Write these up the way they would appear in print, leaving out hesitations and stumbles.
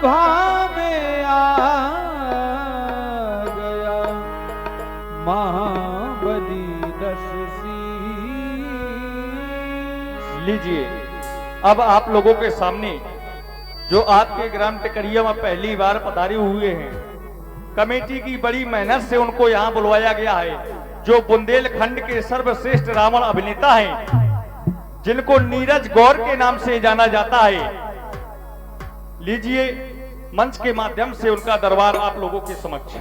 सभा में आ गया महाबली दश शीश। लीजिए, अब आप लोगों के सामने जो आपके ग्राम टिकरिया में पहली बार पधारे हुए हैं, कमेटी की बड़ी मेहनत से उनको यहाँ बुलवाया गया है, जो बुंदेलखंड के सर्वश्रेष्ठ रावण अभिनेता हैं, जिनको नीरज गौर के नाम से जाना जाता है। लीजिए, मंच के माध्यम से उनका दरबार आप लोगों के समक्ष।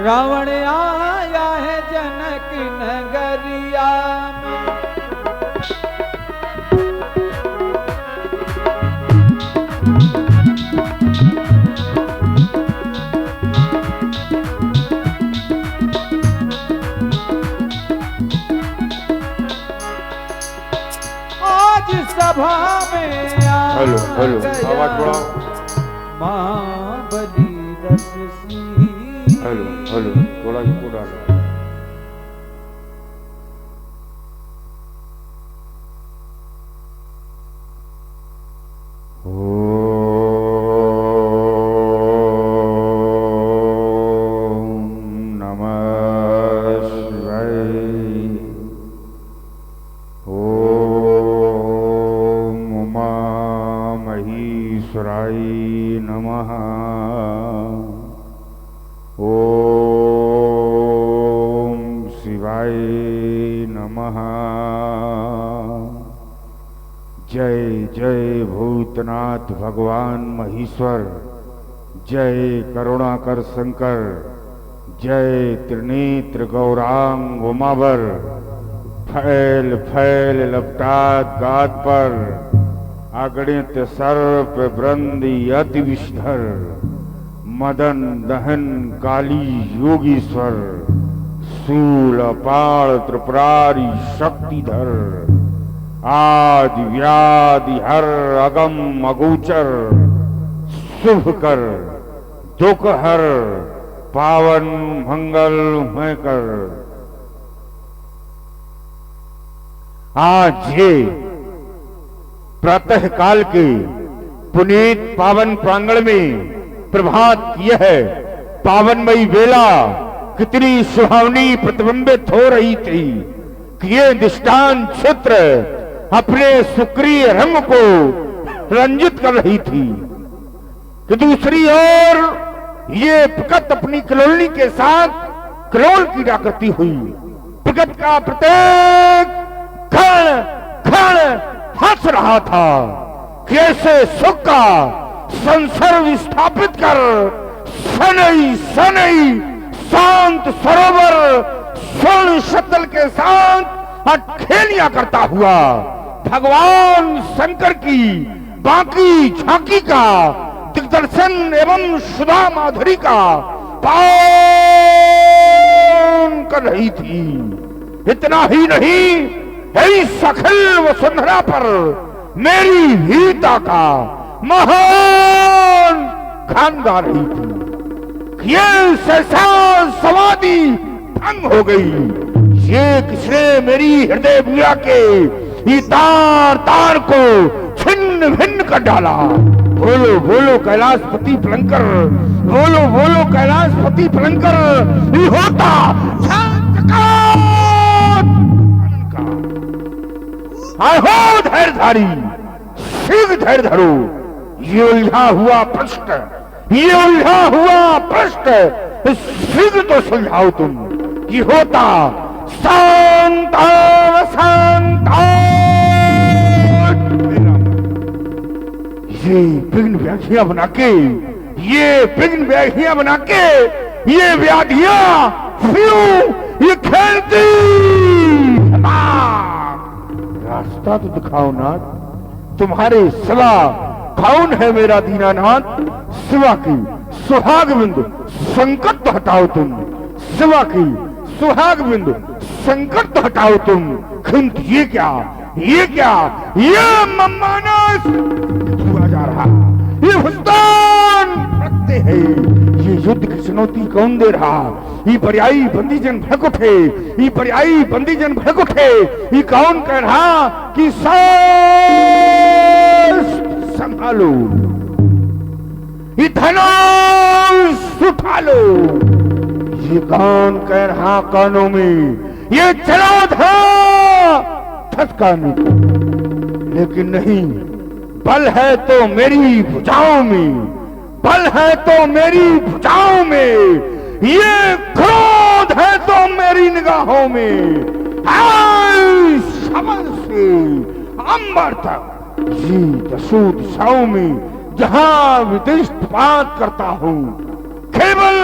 रावण आया है जनक नगरिया में, आज सभा में आ गया महाबली दश शीश। हेलो थोड़ा इसको डालो। जय जय भूतनाथ भगवान महेश्वर, जय करुणाकर शंकर, जय त्रिनेत्र गौरांग उमावर। फैल फैल लपटात गात पर, अगणित सर्प वृंदी अति विषधर। मदन दहन काली योगीश्वर, शूल अपार त्रिपुरारी शक्तिधर। आदि व्याधि हर अगम अगोचर, शुभ कर दुख हर पावन मंगलमय कर। आज ये प्रातः काल के पुनीत पावन प्रांगण में प्रभात की यह पावनमयी वेला कितनी सुहावनी प्रतिबिंबित हो रही थी कि ये दृष्टान क्षेत्र अपने सुक्रिय रंग को रंजित कर रही थी, कि दूसरी ओर ये प्रकट अपनी कलोनी के साथ करोल कीड़ा करती हुई प्रकट का प्रत्येक क्षण क्षण हंस रहा था। कैसे सुख का संसर्ग स्थापित कर सनई सनई शांत सरोवर स्वर्ण शतल के साथ अटखेलियां करता हुआ भगवान शंकर की बाकी झांकी का दिग्दर्शन एवं सुधा माधुरी का पान कर रही थी। इतना ही नहीं, इस अखिल वसुंधरा पर मेरी वीरता का महान गान गा रही थी। ये सहसा समाधि भंग हो गई। ये किसने मेरी हृदय बुया के ये तार तार को छिन्न भिन्न कर डाला। बोलो बोलो कैलाशपति पलंकर, बोलो बोलो कैलाशपति पलंकर। ये होता आहो धैर्यधारी, शीघ्र धैर्य धरो। ये उलझा हुआ प्रश्न, ये उलझा हुआ प्रश्न शीघ्र तो सुलझाओ तुम। ये होता शांता शांता। ये विघ्न व्याधियां बना के, ये विघ्न व्याधियां बना के, ये व्याधियां क्यों ये खेलती। रास्ता तो दिखाओ नाथ, तुम्हारे सिवा कौन है मेरा दीनानाथ। सिवा की सुहाग बिंदु संकट तो हटाओ तुम, सिवा की सुहाग बिंदु संकट तो हटाओ तुम। किंतु ये क्या ये क्या, ये मानस हुआ जा रहा, ये हुस्तान रखते हैं। ये युद्ध की चुनौती कौन दे रहा? ये पर्यायी बंदीजन भड़क उठे, ये पर्यायी बंदीजन भड़क उठे। ये कौन कह रहा कि सास संभालो, ये धनुष उठा लो। ये कौन कह रहा कानों में, ये चलो था थकाने को। लेकिन नहीं, बल है तो मेरी भुजाओं में, बल है तो मेरी भुजाओं में, ये क्रोध है तो मेरी निगाहों में। समझ से अंबर तक ये दसों दिशाओं में जहां विदिष्टपात करता हूं, केवल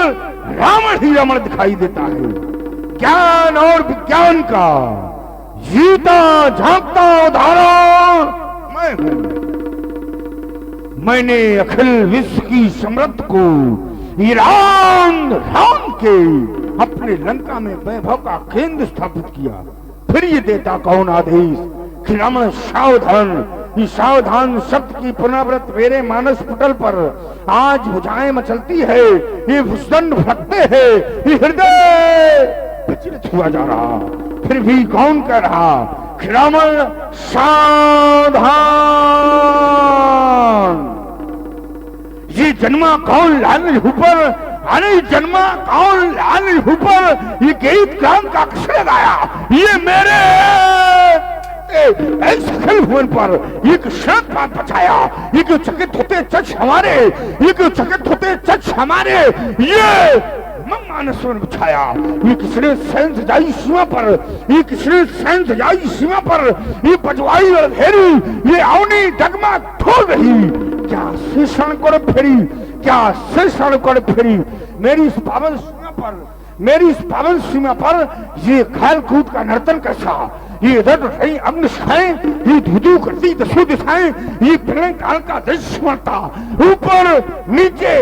रावण ही रावण दिखाई देता है। ज्ञान और विज्ञान का जीता झांकता उदाहरण मैं हूं। मैंने अखिल विश्व की समृद्ध को ईरान राम के अपने लंका में वैभव का केंद्र स्थापित किया। फिर ये देता कौन आदेश कि रावण सावधान, ये सावधान शब्द की पुनरावृत मेरे मानस पटल पर आज भुजाएं मचलती है, ये भुजदंड फटते हैं, ये हृदय विचलित हुआ जा रहा। फिर भी कौन कह रहा कि रावण सावधान। ये जन्मा कौन लाल ऊपर, अरे जन्मा कौन लाल ऊपर, ये गीत काम का किसने गाया? ये मेरे सखल भुवन पर एक शरत बात बचाया। ये क्यों चकित होते चच हमारे, ये क्यों चकित होते चच हमारे, ये मानस में बिछाया। ये किसने सैन सजाई सीमा पर, ये किसने सैन सजाई सीमा पर, ये पजवाई और घेरी, ये अवनी डगमा ठोल रही। क्या शेषण कर फेरी, क्या शेषण कर फेरी मेरी इस पावन सीमा पर, मेरी इस पावन सीमा पर ये खेल कूद का नर्तन कैसा। ये रट रही अग्निशाएं, ये धुधु करती दसों दिशाएं, ये प्रलय काल का दृश्य बनता। ऊपर नीचे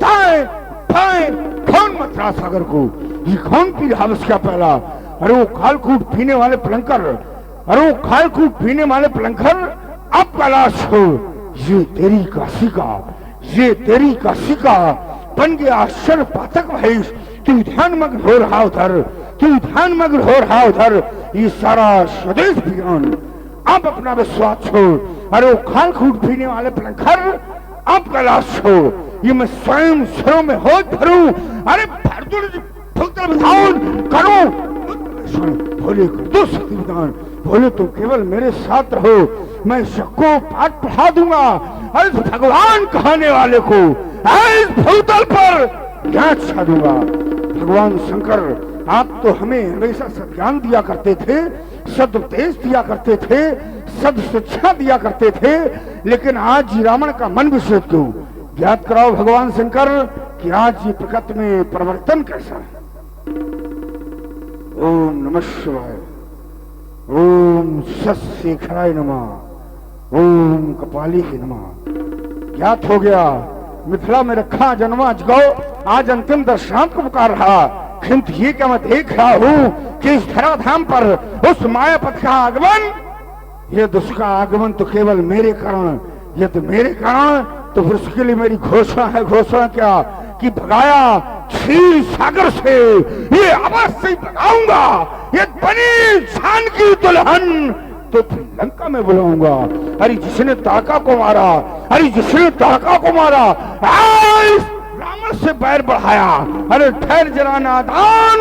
दाएं बाएं कौन मथुरा सागर को, ये कौन पी रहा उसका पहला। अरे वो खालकूट पीने वाले पलंकर, अरे वो खालकूट पीने वाले पलंकर अब कैलाश हो। ये तेरी काशी का, ये तेरी काशी का बन गया आश्चर्य पातक महेश। तू ध्यान मग्न हो रहा उधर, तू ध्यान मग्न हो रहा उधर। ये सारा स्वदेश बियान अब अपना विश्वास छोड़। अरे वो खालकूट पीने वाले पलंकर अब कैलाश हो। ये मैं स्वयं स्वरों में हो भरूं। अरे करो भोले कर दो शक्ति विधान, भोले तुम केवल मेरे साथ रहो, मैं सबको पाठ पढ़ा दूंगा। अरे भगवान कहने वाले को इस भूतल पर ज्ञान छा दूंगा। भगवान शंकर आप तो हमें हमेशा सद्ज्ञान दिया करते थे, सदुपदेश दिया करते थे, सद शिक्षा दिया करते थे, लेकिन आज रावण का मन विचलित क्यों? ज्ञात कराओ भगवान शंकर कि आज ये प्रकृति में परिवर्तन कैसा है। ओम नमः शिवाय, ओम सत्शेखराय नमः, ओम कपाली नमः। ज्ञात हो गया मिथिला में रखा जन्मा जगो आज अंतिम दर्शनांत को पुकार रहा। किंतु ये क्या मैं देख रहा हूँ कि इस धराधाम पर उस मायापथ का आगमन, ये दुष्का आगमन तो केवल मेरे कारण, ये तो मेरे कारण, तो फिर उसके लिए मेरी घोषणा है। घोषणा क्या कि भगाया क्षीर सागर से, ये अवश्य ही भगाऊंगा। ये बनी जानकी दुल्हन तो फिर लंका में बुलाऊंगा। अरे जिसने ताका को मारा, अरे जिसने ताका को मारा, रावण से बैर बढ़ाया। अरे ठहर जरा नादान,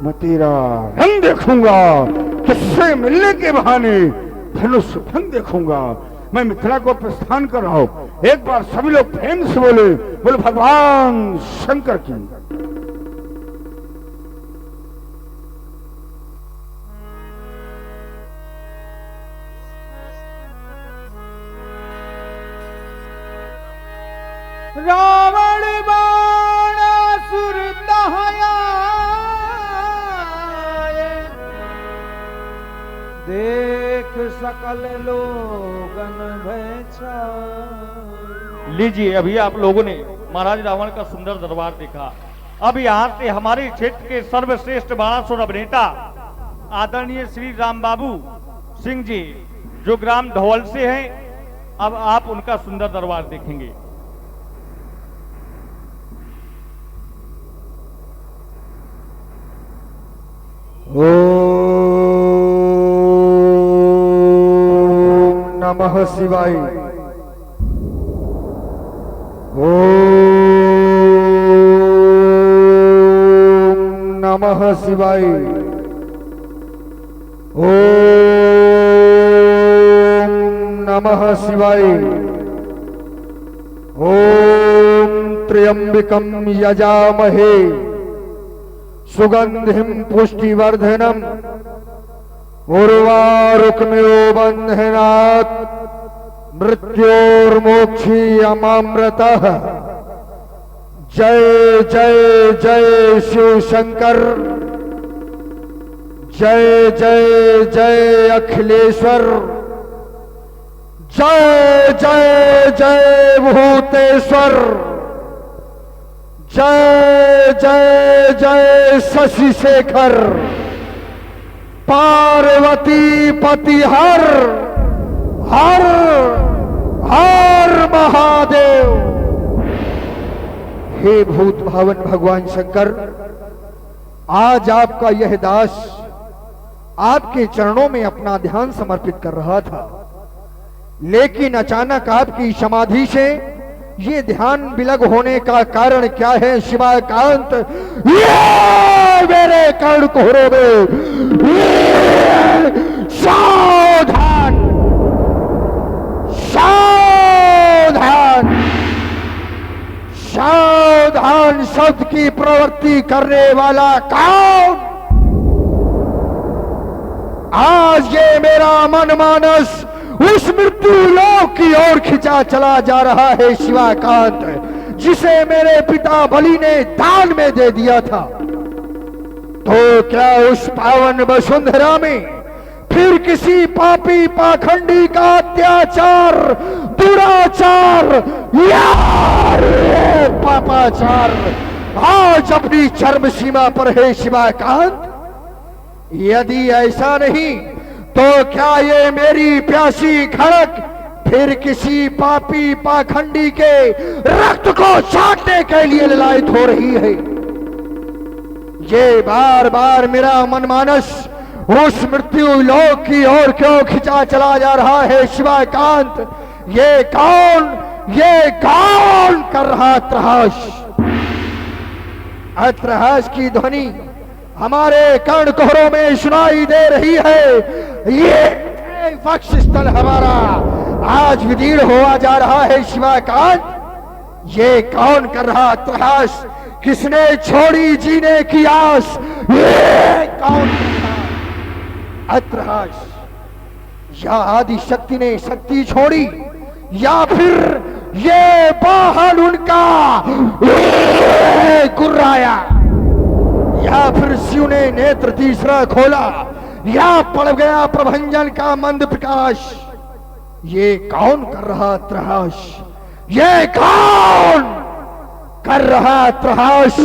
मैं तेरा रंग देखूंगा, किससे मिलने के बहाने धनुष भंग देखूंगा। मैं मिथिला को प्रस्थान कर रहा हूं। एक बार सभी लोग प्रेम से बोले भगवान शंकर की। रावण बाणासुर दहया, देख सकल लोगन भय छाए। लीजिए, अभी आप लोगों ने महाराज रावण का सुंदर दरबार देखा। अब यहाँ से हमारे क्षेत्र के सर्वश्रेष्ठ बाणासुर अभिनेता आदरणीय श्री राम बाबू सिंह जी जो ग्राम धौल से हैं, अब आप उनका सुंदर दरबार देखेंगे। ओम नमः शिवाय। ओम नमः शिवाय। ओम नमः शिवाय। ओम त्र्यंबकं यजामहे सुगंधिं पुष्टिवर्धनम् उर्वारुकमिव बन्धनात् मृत्योर्मोक्षीयमामृतः। जय जय जय शिव शंकर, जय जय जय अखिलेश्वर, जय जय जय भूतेश्वर, जय जय जय शशि शेखर, पार्वती पति हर हर हर महादेव। हे भूत भावन भगवान शंकर, आज आपका यह दास आपके चरणों में अपना ध्यान समर्पित कर रहा था, लेकिन अचानक आपकी समाधि से ये ध्यान विलग होने का कारण क्या है शिवाकांत? ये मेरे कर्णकुहरों में सावधान सावधान सावधान शब्द की प्रवृत्ति करने वाला कौन? आज ये मेरा मन मानस उस मृत्यु लोक की ओर खिंचा चला जा रहा है शिवाकांत, जिसे मेरे पिता बलि ने दान में दे दिया था। तो क्या उस पावन वसुंधरा में फिर किसी पापी पाखंडी का अत्याचार, दुराचार या पापाचार आज अपनी चरम सीमा पर है शिवाकांत? यदि ऐसा नहीं तो क्या ये मेरी प्यासी खड़क फिर किसी पापी पाखंडी के रक्त को चाटने के लिए ललायत हो रही है? ये बार बार मेरा मनमानस उस मृत्यु लोक की ओर क्यों खिंचा चला जा रहा है शिवाकांत? ये कौन कर रहा त्रहास? अत्रहास की ध्वनि हमारे कर्णकुहरों में सुनाई दे रही है। ये वक्ष स्थल हमारा आज विदीर्ण हुआ जा रहा है शिवाकांत। ये कौन कर रहा त्रहास? किसने छोड़ी जीने की आस? ये कौन कर रहा अत्रहास? या आदि शक्ति ने शक्ति छोड़ी, या फिर ये वाहन उनका गुर्राया, या फिर शिव ने नेत्र तीसरा खोला, या पड़ गया प्रभंजन का मंद प्रकाश। ये कौन कर रहा त्रहास? ये कौन कर रहा त्रहास?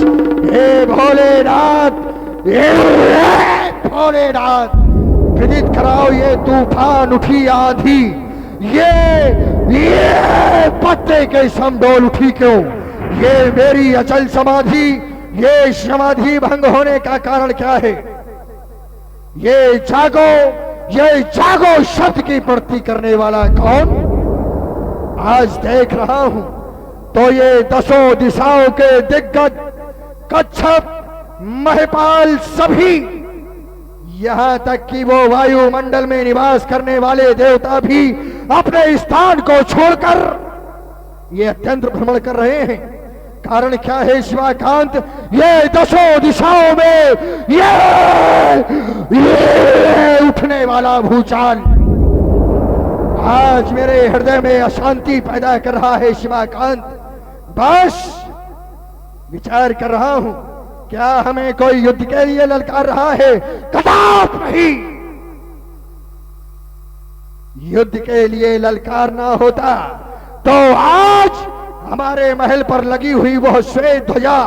हे भोलेनाथ, हे भोलेनाथ, विदित कराओ ये तूफान उठी आंधी, ये पत्ते के समडोल उठी क्यों? ये मेरी अचल समाधि, ये समाधि भंग होने का कारण क्या है? ये जागो शब्द की प्रवृत्ति करने वाला कौन? आज देख रहा हूं तो ये दसों दिशाओं के दिग्गज, कच्छप, महिपाल सभी, यहां तक कि वो वायुमंडल में निवास करने वाले देवता भी अपने स्थान को छोड़कर ये अत्यंत भ्रमण कर रहे हैं। कारण क्या है शिवाकांत? ये दसों दिशाओं में ये उठने वाला भूचाल आज मेरे हृदय में अशांति पैदा कर रहा है शिवाकांत। बस विचार कर रहा हूं, क्या हमें कोई युद्ध के लिए ललकार रहा है? कदाप नहीं। युद्ध के लिए ललकार ना होता तो आज हमारे महल पर लगी हुई वह श्वेत ध्वजा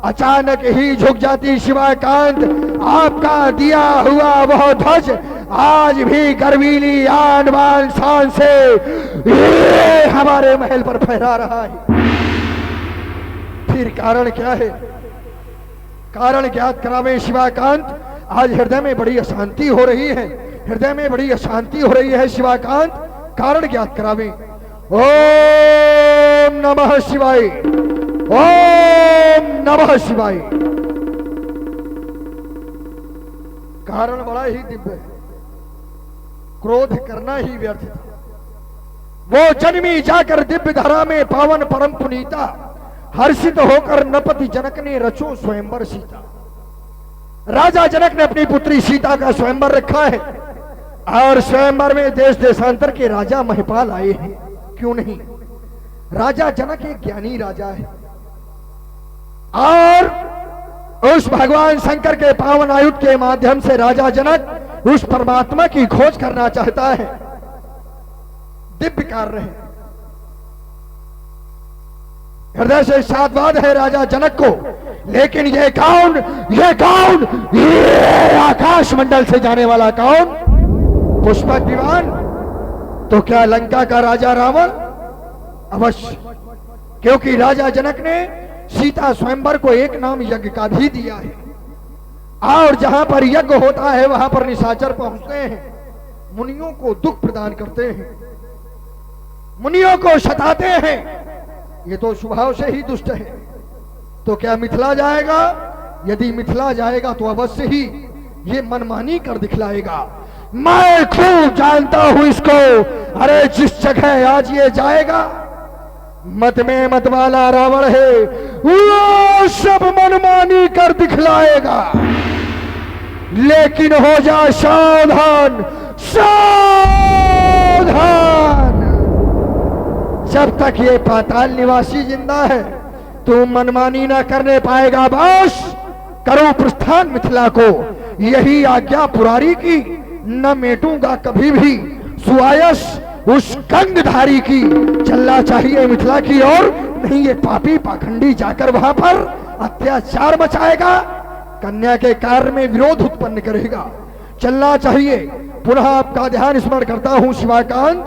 अचानक ही झुक जाती शिवाकांत। आपका दिया हुआ वह ध्वज आज भी गर्वीली आन बान शान से ये हमारे महल पर फहरा रहा है। फिर कारण क्या है? कारण ज्ञात करावे शिवाकांत। आज हृदय में बड़ी अशांति हो रही है, हृदय में बड़ी अशांति हो रही है शिवाकांत। कारण ज्ञात करावे। ओम नमः शिवाय, ओम नमः शिवाय। कारण बड़ा ही दिव्य है, क्रोध करना ही व्यर्थ था। वो जन्मी जाकर दिव्य धारा में पावन परम पुनीता, हर्षित होकर नपति जनक ने रचो स्वयंवर सीता। राजा जनक ने अपनी पुत्री सीता का स्वयंवर रखा है और स्वयंवर में देश देशांतर के राजा महिपाल आए हैं। क्यों नहीं? राजा जनक एक ज्ञानी राजा है और उस भगवान शंकर के पावन आयुध के माध्यम से राजा जनक उस परमात्मा की खोज करना चाहता है। दिव्य कार्य है, हृदय से साधवाद है राजा जनक को। लेकिन ये कौन, ये कौन, ये आकाश मंडल से जाने वाला कौन? पुष्पक विमान? तो क्या लंका का राजा रावण? अवश्य, क्योंकि राजा जनक ने सीता स्वयंवर को एक नाम यज्ञ का भी दिया है और जहां पर यज्ञ होता है वहां पर निशाचर पहुंचते हैं, मुनियों को दुख प्रदान करते हैं, मुनियों को सताते हैं। ये तो स्वभाव से ही दुष्ट है। तो क्या मिथिला जाएगा? यदि मिथिला जाएगा तो अवश्य ही ये मनमानी कर दिखलाएगा। मैं खूब जानता हूं इसको। अरे जिस जगह आज ये जाएगा, मत में मत वाला रावण है, वो सब मनमानी कर दिखलाएगा। लेकिन हो जा सावधान, सावधान। जब तक ये पाताल निवासी जिंदा है तू मनमानी ना करने पाएगा। बस करो प्रस्थान मिथिला को, यही आज्ञा पुरारी की। न मेटूंगा कभी भी सुआयस उस गंगधारी की। चलना चाहिए मिथिला की ओर, नहीं ये पापी पाखंडी जाकर वहां पर अत्याचार मचाएगा, कन्या के कार्य में विरोध उत्पन्न करेगा। चलना चाहिए। पुनः आपका ध्यान स्मरण करता हूं शिवाकांत,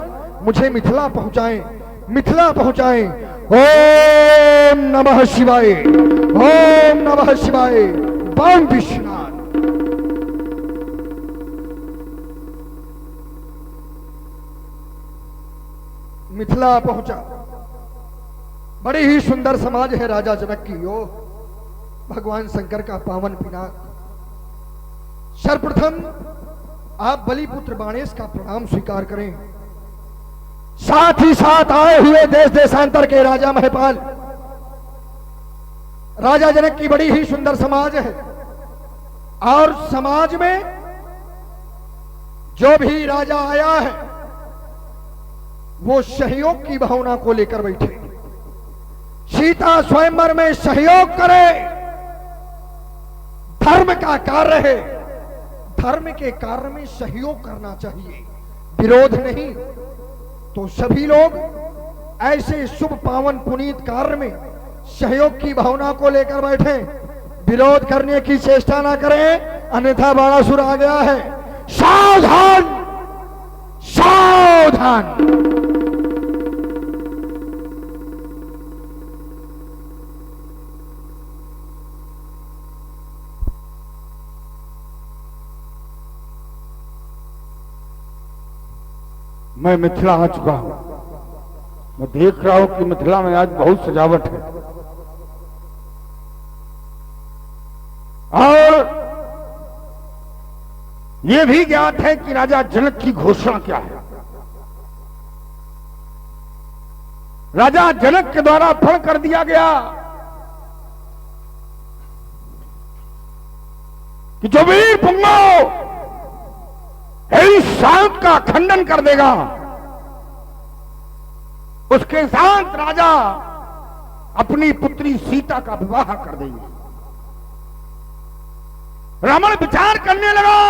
मुझे मिथिला पहुंचाएं, मिथिला पहुंचाएं। ओम नमः शिवाय, ओम नमः शिवाय। बम विश्वनाथ। मिथिला पहुंचा। बड़ी ही सुंदर समाज है राजा जनक की। ओ भगवान शंकर का पावन पिनाक। सर्वप्रथम आप बलिपुत्र बाणेश का प्रणाम स्वीकार करें। साथ ही साथ आए हुए देश देशांतर के राजा महिपाल। राजा जनक की बड़ी ही सुंदर समाज है और समाज में जो भी राजा आया है वो सहयोग की भावना को लेकर बैठे। सीता स्वयंवर में सहयोग करे, धर्म का कार्य है, धर्म के कार्य में सहयोग करना चाहिए, विरोध नहीं। तो सभी लोग ऐसे शुभ पावन पुनीत कार्य में सहयोग की भावना को लेकर बैठे, विरोध करने की चेष्टा ना करें, अन्यथा बाणासुर आ गया है। सावधान, सावधान। मैं मिथिला आ चुका हूं। मैं देख रहा हूं कि मिथिला में आज बहुत सजावट है और यह भी ज्ञात है कि राजा जनक की घोषणा क्या है। राजा जनक के द्वारा फल कर दिया गया कि जो वीर पुंगो इस शांत का खंडन कर देगा उसके साथ राजा अपनी पुत्री सीता का विवाह कर देंगे। रावण विचार करने लगा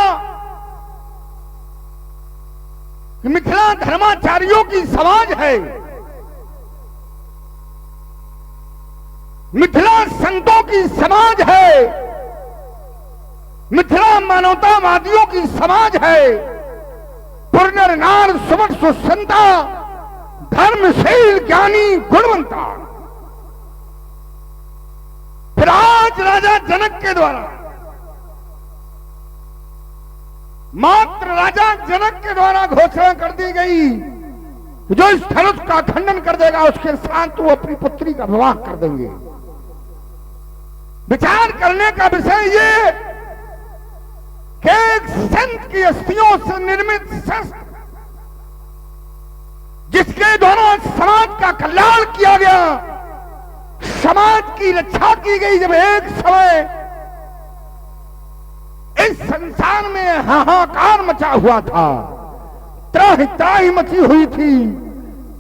कि मिथिला धर्माचार्यों की समाज है, मिथिला संतों की समाज है, मिथिला मानवतावादियों की समाज है। पुरनर नार सुमट सुसंता धर्मशील ज्ञानी गुणवंता। फिर आज राजा जनक के द्वारा, मात्र राजा जनक के द्वारा घोषणा कर दी गई कि जो इस धनुष का खंडन कर देगा उसके साथ वो अपनी पुत्री का विवाह कर देंगे। विचार करने का विषय ये कि एक संत की अस्थियों से निर्मित शस्त्र जिसके द्वारा समाज का कल्याण किया गया, समाज की रक्षा की गई, जब एक समय इस संसार में हाहाकार मचा हुआ था, त्राहि त्राहि मची हुई थी,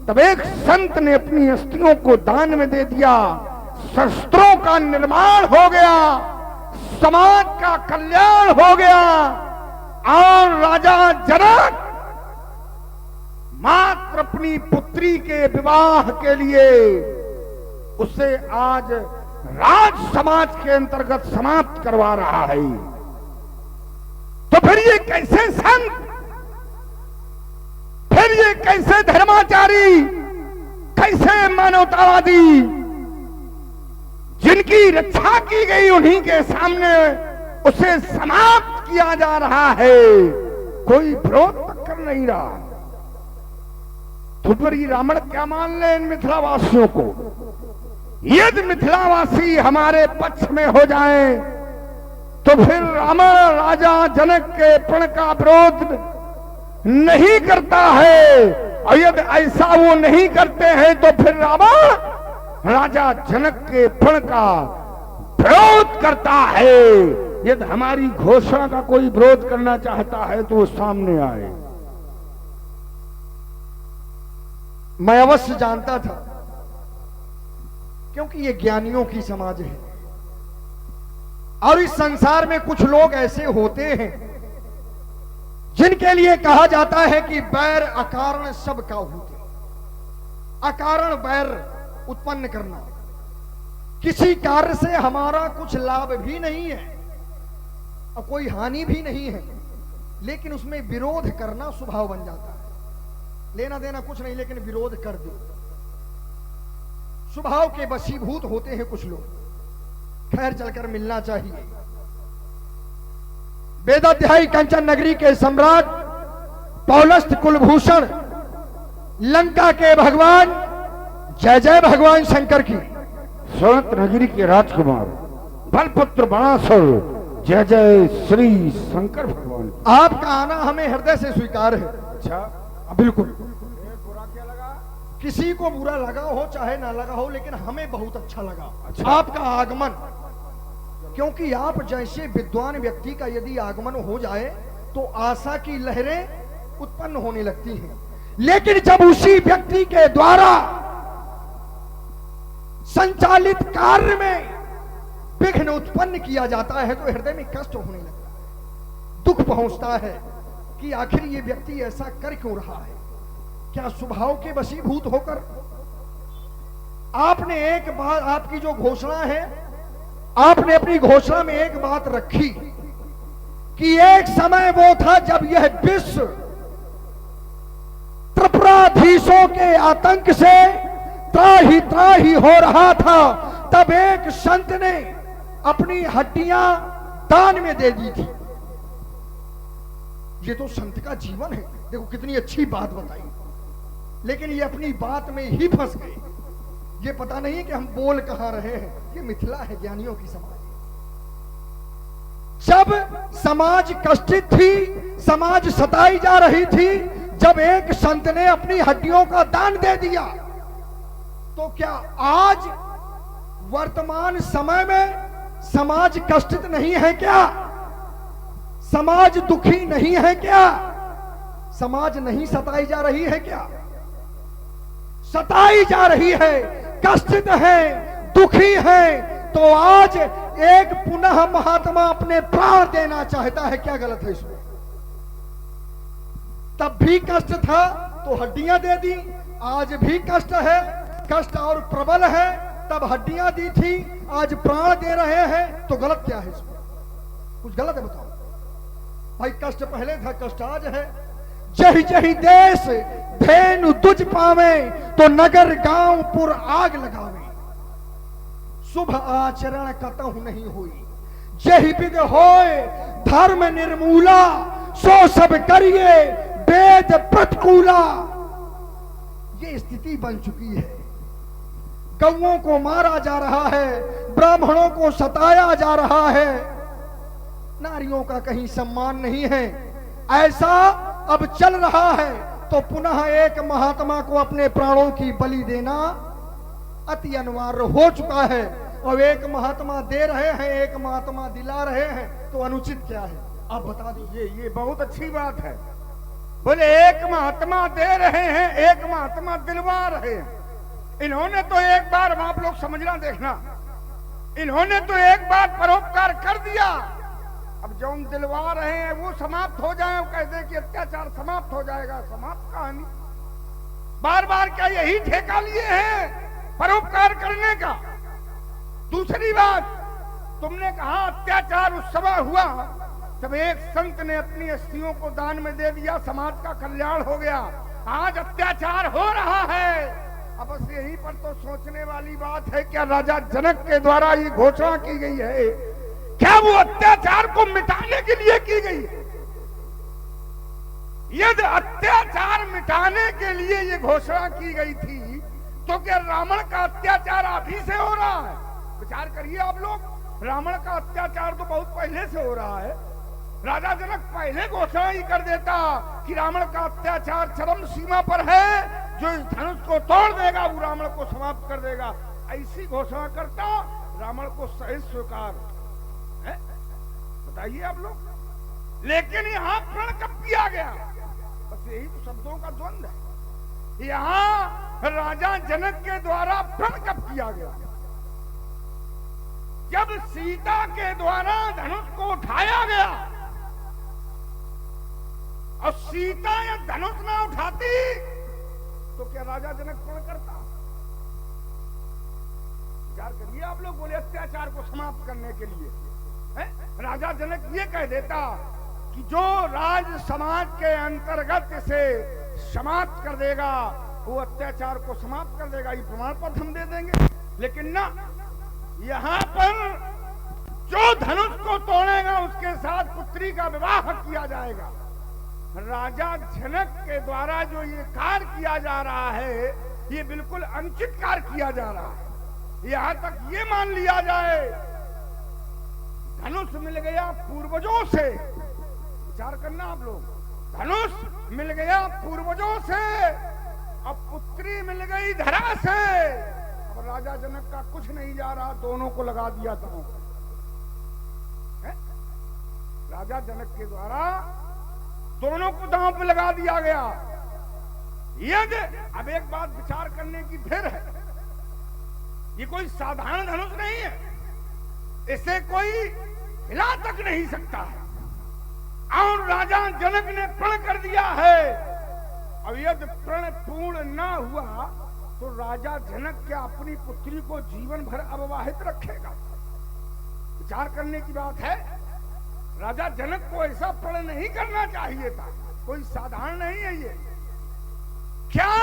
तब एक संत ने अपनी अस्थियों को दान में दे दिया, शस्त्रों का निर्माण हो गया, समाज का कल्याण हो गया। और राजा जनक मात्र अपनी पुत्री के विवाह के लिए उसे आज राज समाज के अंतर्गत समाप्त करवा रहा है। तो फिर ये कैसे संत, फिर ये कैसे धर्माचारी, कैसे मानवतावादी, जिनकी रक्षा की गई उन्हीं के सामने उसे समाप्त किया जा रहा है, कोई विरोध तक कर नहीं रहा। तो फिर ये रावण क्या मान ले इन मिथिलावासियों को? यदि मिथिलावासी हमारे पक्ष में हो जाए तो फिर रावण राजा जनक के प्रण का विरोध नहीं करता है, और यदि ऐसा वो नहीं करते हैं तो फिर रावण राजा जनक के प्रण का विरोध करता है। यदि हमारी घोषणा का कोई विरोध करना चाहता है तो वो सामने आए। मैं अवश्य जानता था, क्योंकि ये ज्ञानियों की समाज है और इस संसार में कुछ लोग ऐसे होते हैं जिनके लिए कहा जाता है कि बैर अकारण सब का होते। अकारण बैर उत्पन्न करना, किसी कार्य से हमारा कुछ लाभ भी नहीं है और कोई हानि भी नहीं है, लेकिन उसमें विरोध करना स्वभाव बन जाता है। लेना देना कुछ नहीं, लेकिन विरोध कर दो। स्वभाव के वशीभूत होते हैं कुछ लोग। खैर, चलकर मिलना चाहिए। वेदाध्यायी कंचन नगरी के सम्राट पौलस्त कुलभूषण, लंका के भगवान, जय जय भगवान शंकर की। सोनत नगरी के राजकुमार बलपुत्र बाणासुर, जय जय श्री शंकर भगवान। आपका आना हमें हृदय से स्वीकार है। अच्छा, बिल्कुल। बुरा क्या लगा? किसी को बुरा लगा हो चाहे ना लगा हो, लेकिन हमें बहुत अच्छा लगा। अच्छा। आपका आगमन, क्योंकि आप जैसे विद्वान व्यक्ति का यदि आगमन हो जाए तो आशा की लहरें उत्पन्न होने लगती हैं, लेकिन जब उसी व्यक्ति के द्वारा संचालित कार्य में विघ्न उत्पन्न किया जाता है तो हृदय में कष्ट होने लगता है, दुख पहुंचता है कि आखिर ये व्यक्ति ऐसा कर क्यों रहा है। क्या स्वभाव के वशीभूत होकर? आपने एक बात, आपकी जो घोषणा है, आपने अपनी घोषणा में एक बात रखी कि एक समय वो था जब यह विश्व त्रिपुराधीशों के आतंक से त्राही त्राही हो रहा था, तब एक संत ने अपनी हड्डियां दान में दे दी थी। ये तो संत का जीवन है। देखो कितनी अच्छी बात बताई, लेकिन ये अपनी बात में ही फंस गए। ये पता नहीं है कि हम बोल कहां रहे हैं। ये मिथिला है, ज्ञानियों की समाज। जब समाज कष्टित थी, समाज सताई जा रही थी, जब एक संत ने अपनी हड्डियों का दान दे दिया, तो क्या आज वर्तमान समय में समाज कष्टित नहीं है क्या? समाज दुखी नहीं है क्या? समाज नहीं सताई जा रही है क्या? सताई जा रही है, कष्टित है, दुखी है। तो आज एक पुनः महात्मा अपने प्राण देना चाहता है, क्या गलत है इसमें? तब भी कष्ट था तो हड्डियां दे दी, आज भी कष्ट है, कष्ट और प्रबल है, तब हड्डियां दी थी, आज प्राण दे रहे हैं, तो गलत क्या है इसमें? कुछ गलत है बताओ भाई। कष्ट पहले था, कष्ट आज है। जही जही देश धेनु तुझ पावे, तो नगर गांव पुर आग लगावे। शुभ आचरण कतहु नहीं हुई, जही विध होए धर्म निर्मूला, सो सब करिए वेद प्रतिकूला। ये स्थिति बन चुकी है। गौओं को मारा जा रहा है, ब्राह्मणों को सताया जा रहा है, नारियों का कहीं सम्मान नहीं है। ऐसा अब चल रहा है तो पुनः एक महात्मा को अपने प्राणों की बलि देना अति अनिवार्य हो चुका है। और एक महात्मा दे रहे हैं, एक महात्मा दिला रहे हैं, तो अनुचित क्या है आप बता दीजिए। ये बहुत अच्छी बात है। बोले एक महात्मा दे रहे हैं, एक महात्मा दिलवा रहे हैं। इन्होंने तो एक बार, आप लोग समझना देखना, इन्होंने तो एक बार परोपकार कर दिया। अब जो हम दिलवा रहे हैं वो समाप्त हो जाए, वो कहते कि अत्याचार समाप्त हो जाएगा, समाप्त कहानी। बार बार क्या यही ठेका लिए हैं परोपकार करने का? दूसरी बात, तुमने कहा अत्याचार उस समय हुआ तब एक संत ने अपनी अस्थियों को दान में दे दिया, समाज का कल्याण हो गया। आज अत्याचार हो रहा है। अब बस यहीं पर तो सोचने वाली बात है, क्या राजा जनक के द्वारा ये घोषणा की गई है, क्या वो अत्याचार को मिटाने के लिए की गई है? यदि अत्याचार मिटाने के लिए ये घोषणा की गई थी तो क्या रावण का अत्याचार अभी से हो रहा है? विचार करिए आप लोग। रावण का अत्याचार तो बहुत पहले से हो रहा है। राजा जनक पहले घोषणा ही कर देता कि रावण का अत्याचार चरम सीमा पर है, जो इस धनुष को तोड़ देगा वो रावण को समाप्त कर देगा। ऐसी घोषणा करता, रावण को सही स्वीकार है। बताइए आप लोग। लेकिन यहाँ प्रण कब किया गया? बस यही तो शब्दों का द्वंद है। यहाँ राजा जनक के द्वारा प्रण कब किया गया? जब सीता के द्वारा धनुष को उठाया गया। और सीता या धनुष ना उठाती तो क्या राजा जनक प्रण करता? विचार करिए आप लोग। बोले अत्याचार को समाप्त करने के लिए है? राजा जनक ये कह देता कि जो राज समाज के अंतर्गत से समाप्त कर देगा वो अत्याचार को समाप्त कर देगा, ये प्रमाण पत्र हम दे देंगे। लेकिन ना, यहाँ पर जो धनुष को तोड़ेगा उसके साथ पुत्री का विवाह किया जाएगा। राजा जनक के द्वारा जो ये कार्य किया जा रहा है, ये बिल्कुल अनुचित कार्य किया जा रहा है। यहाँ तक ये मान लिया जाए धनुष मिल गया पूर्वजों से। विचार करना आप लोग। धनुष मिल गया पूर्वजों से, अब पुत्री मिल गई धरा से। अब राजा जनक का कुछ नहीं जा रहा, दोनों को लगा दिया दोनों को। राजा जनक के द्वारा दोनों को दांव पे लगा दिया गया। यदि अब एक बात विचार करने की फिर है, ये कोई साधारण धनुष नहीं है, इसे कोई हिला तक नहीं सकता है। और राजा जनक ने प्रण कर दिया है। अब यदि प्रण पूर्ण ना हुआ तो राजा जनक क्या अपनी पुत्री को जीवन भर अविवाहित रखेगा? विचार करने की बात है। राजा जनक को ऐसा प्रण नहीं करना चाहिए था। कोई साधारण नहीं है ये। क्या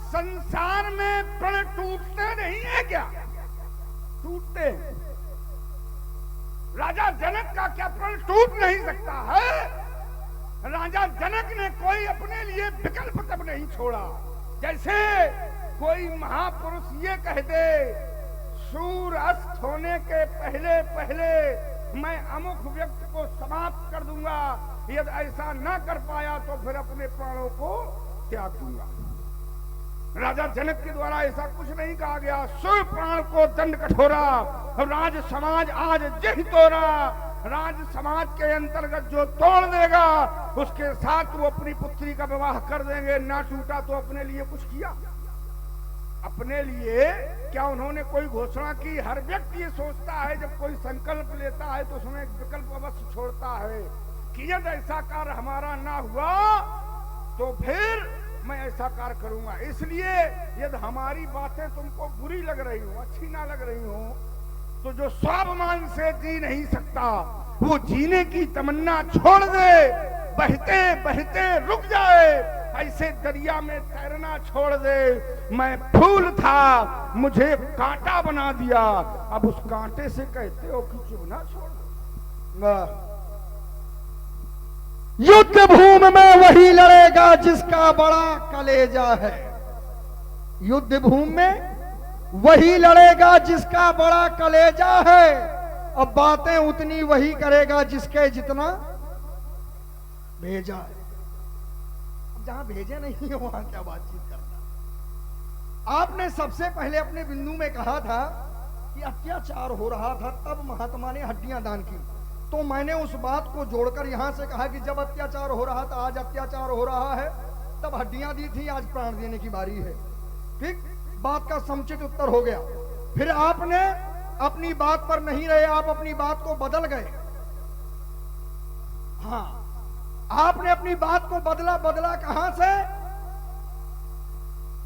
संसार में प्रण टूटते नहीं है क्या? टूटते हैं। राजा जनक का क्या प्रण टूट नहीं सकता है? राजा जनक ने कोई अपने लिए विकल्प तब नहीं छोड़ा। जैसे कोई महापुरुष ये कह दे, सूर्य अस्त होने के पहले पहले मैं अमुक व्यक्ति को समाप्त कर दूंगा, यदि ऐसा ना कर पाया तो फिर अपने प्राणों को त्याग दूंगा। राजा जनक के द्वारा ऐसा कुछ नहीं कहा गया। सूर्य प्राण को दंड कठोरा, राज समाज आज जही तोड़ा। राज समाज के अंतर्गत जो तोड़ देगा उसके साथ वो अपनी पुत्री का विवाह कर देंगे। ना टूटा तो अपने लिए कुछ किया? अपने लिए क्या उन्होंने कोई घोषणा की? हर व्यक्ति ये सोचता है, जब कोई संकल्प लेता है तो उसमें एक विकल्प अवश्य छोड़ता है कि यदि ऐसा कार्य हमारा ना हुआ तो फिर मैं ऐसा कार्य करूंगा। इसलिए यदि हमारी बातें तुमको बुरी लग रही हो, अच्छी ना लग रही हो, तो जो स्वाभिमान से जी नहीं सकता वो जीने की तमन्ना छोड़ दे। बहते बहते रुक जाए, ऐसे दरिया में तैरना छोड़ दे। मैं फूल था, मुझे कांटा बना दिया, अब उस कांटे से कहते हो कि चुभना छोड़ दो। युद्ध भूमि में वही लड़ेगा जिसका बड़ा कलेजा है। युद्ध भूमि में वही लड़ेगा जिसका बड़ा कलेजा है। अब बातें उतनी वही करेगा जिसके जितना भेजा है। अब जहां भेजे नहीं है वहां क्या बातचीत करना। आपने सबसे पहले अपने बिंदु में कहा था कि अत्याचार हो रहा था, तब महात्मा ने हड्डियां दान की। तो मैंने उस बात को जोड़कर यहां से कहा कि जब अत्याचार हो रहा था, आज अत्याचार हो रहा है, तब हड्डियां दी थी, आज प्राण देने की बारी है। ठीक, बात का समुचित उत्तर हो गया। फिर आपने अपनी बात पर नहीं रहे, आप अपनी बात को बदल गए। हाँ, आपने अपनी बात को बदला। बदला कहां से?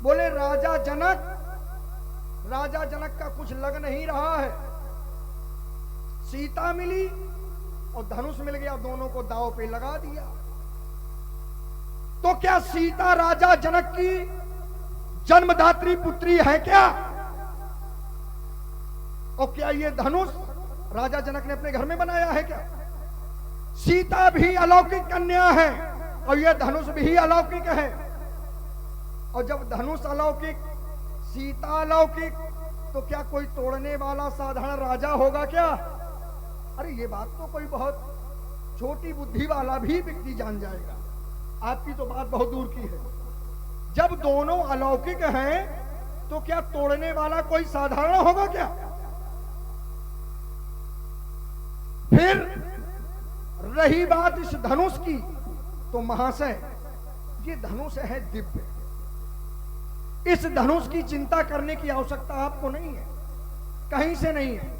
बोले राजा जनक का कुछ लग नहीं रहा है। सीता मिली और धनुष मिल गया, दोनों को दांव पे लगा दिया। तो क्या सीता राजा जनक की जन्मदात्री पुत्री है क्या? और क्या ये धनुष राजा जनक ने अपने घर में बनाया है क्या? सीता भी अलौकिक कन्या है और यह धनुष भी अलौकिक है। और जब धनुष अलौकिक, सीता अलौकिक, तो क्या कोई तोड़ने वाला साधारण राजा होगा क्या? अरे ये बात तो कोई बहुत छोटी बुद्धि वाला भी व्यक्ति जान जाएगा। आपकी तो बात बहुत दूर की है। जब दोनों अलौकिक हैं तो क्या तोड़ने वाला कोई साधारण होगा क्या? फिर रही बात इस धनुष की, तो महाशय ये धनुष है दिव्य। इस धनुष की चिंता करने की आवश्यकता आपको नहीं है, कहीं से नहीं है।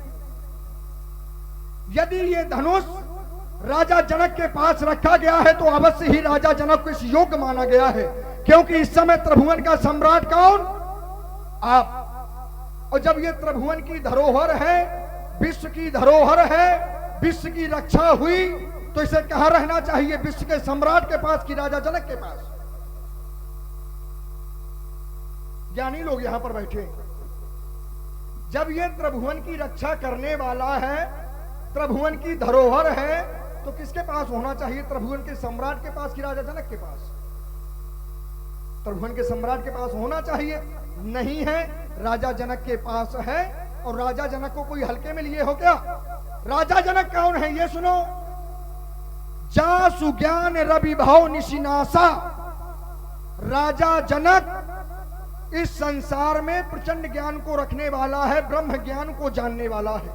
यदि ये धनुष राजा जनक के पास रखा गया है तो अवश्य ही राजा जनक को इस योग्य माना गया है, क्योंकि इस समय त्रिभुवन का सम्राट कौन? आप। और जब ये त्रिभुवन की धरोहर है, विश्व की धरोहर है, विश्व की रक्षा हुई, तो इसे कहां रहना चाहिए? विश्व के सम्राट के पास कि राजा जनक के पास? ज्ञानी लोग यहां पर बैठे। जब ये त्रिभुवन की रक्षा करने वाला है, त्रिभुवन की धरोहर है, तो किसके पास होना चाहिए? त्रिभुवन के सम्राट के पास कि राजा जनक के पास? त्रिभुवन के सम्राट के पास होना चाहिए। नहीं है, राजा जनक के पास है। और राजा जनक को कोई हल्के में लिए हो क्या? राजा जनक कौन है ये सुनो। जा सुज्ञान रवि भाव निशिनासा। राजा जनक इस संसार में प्रचंड ज्ञान को रखने वाला है, ब्रह्म ज्ञान को जानने वाला है।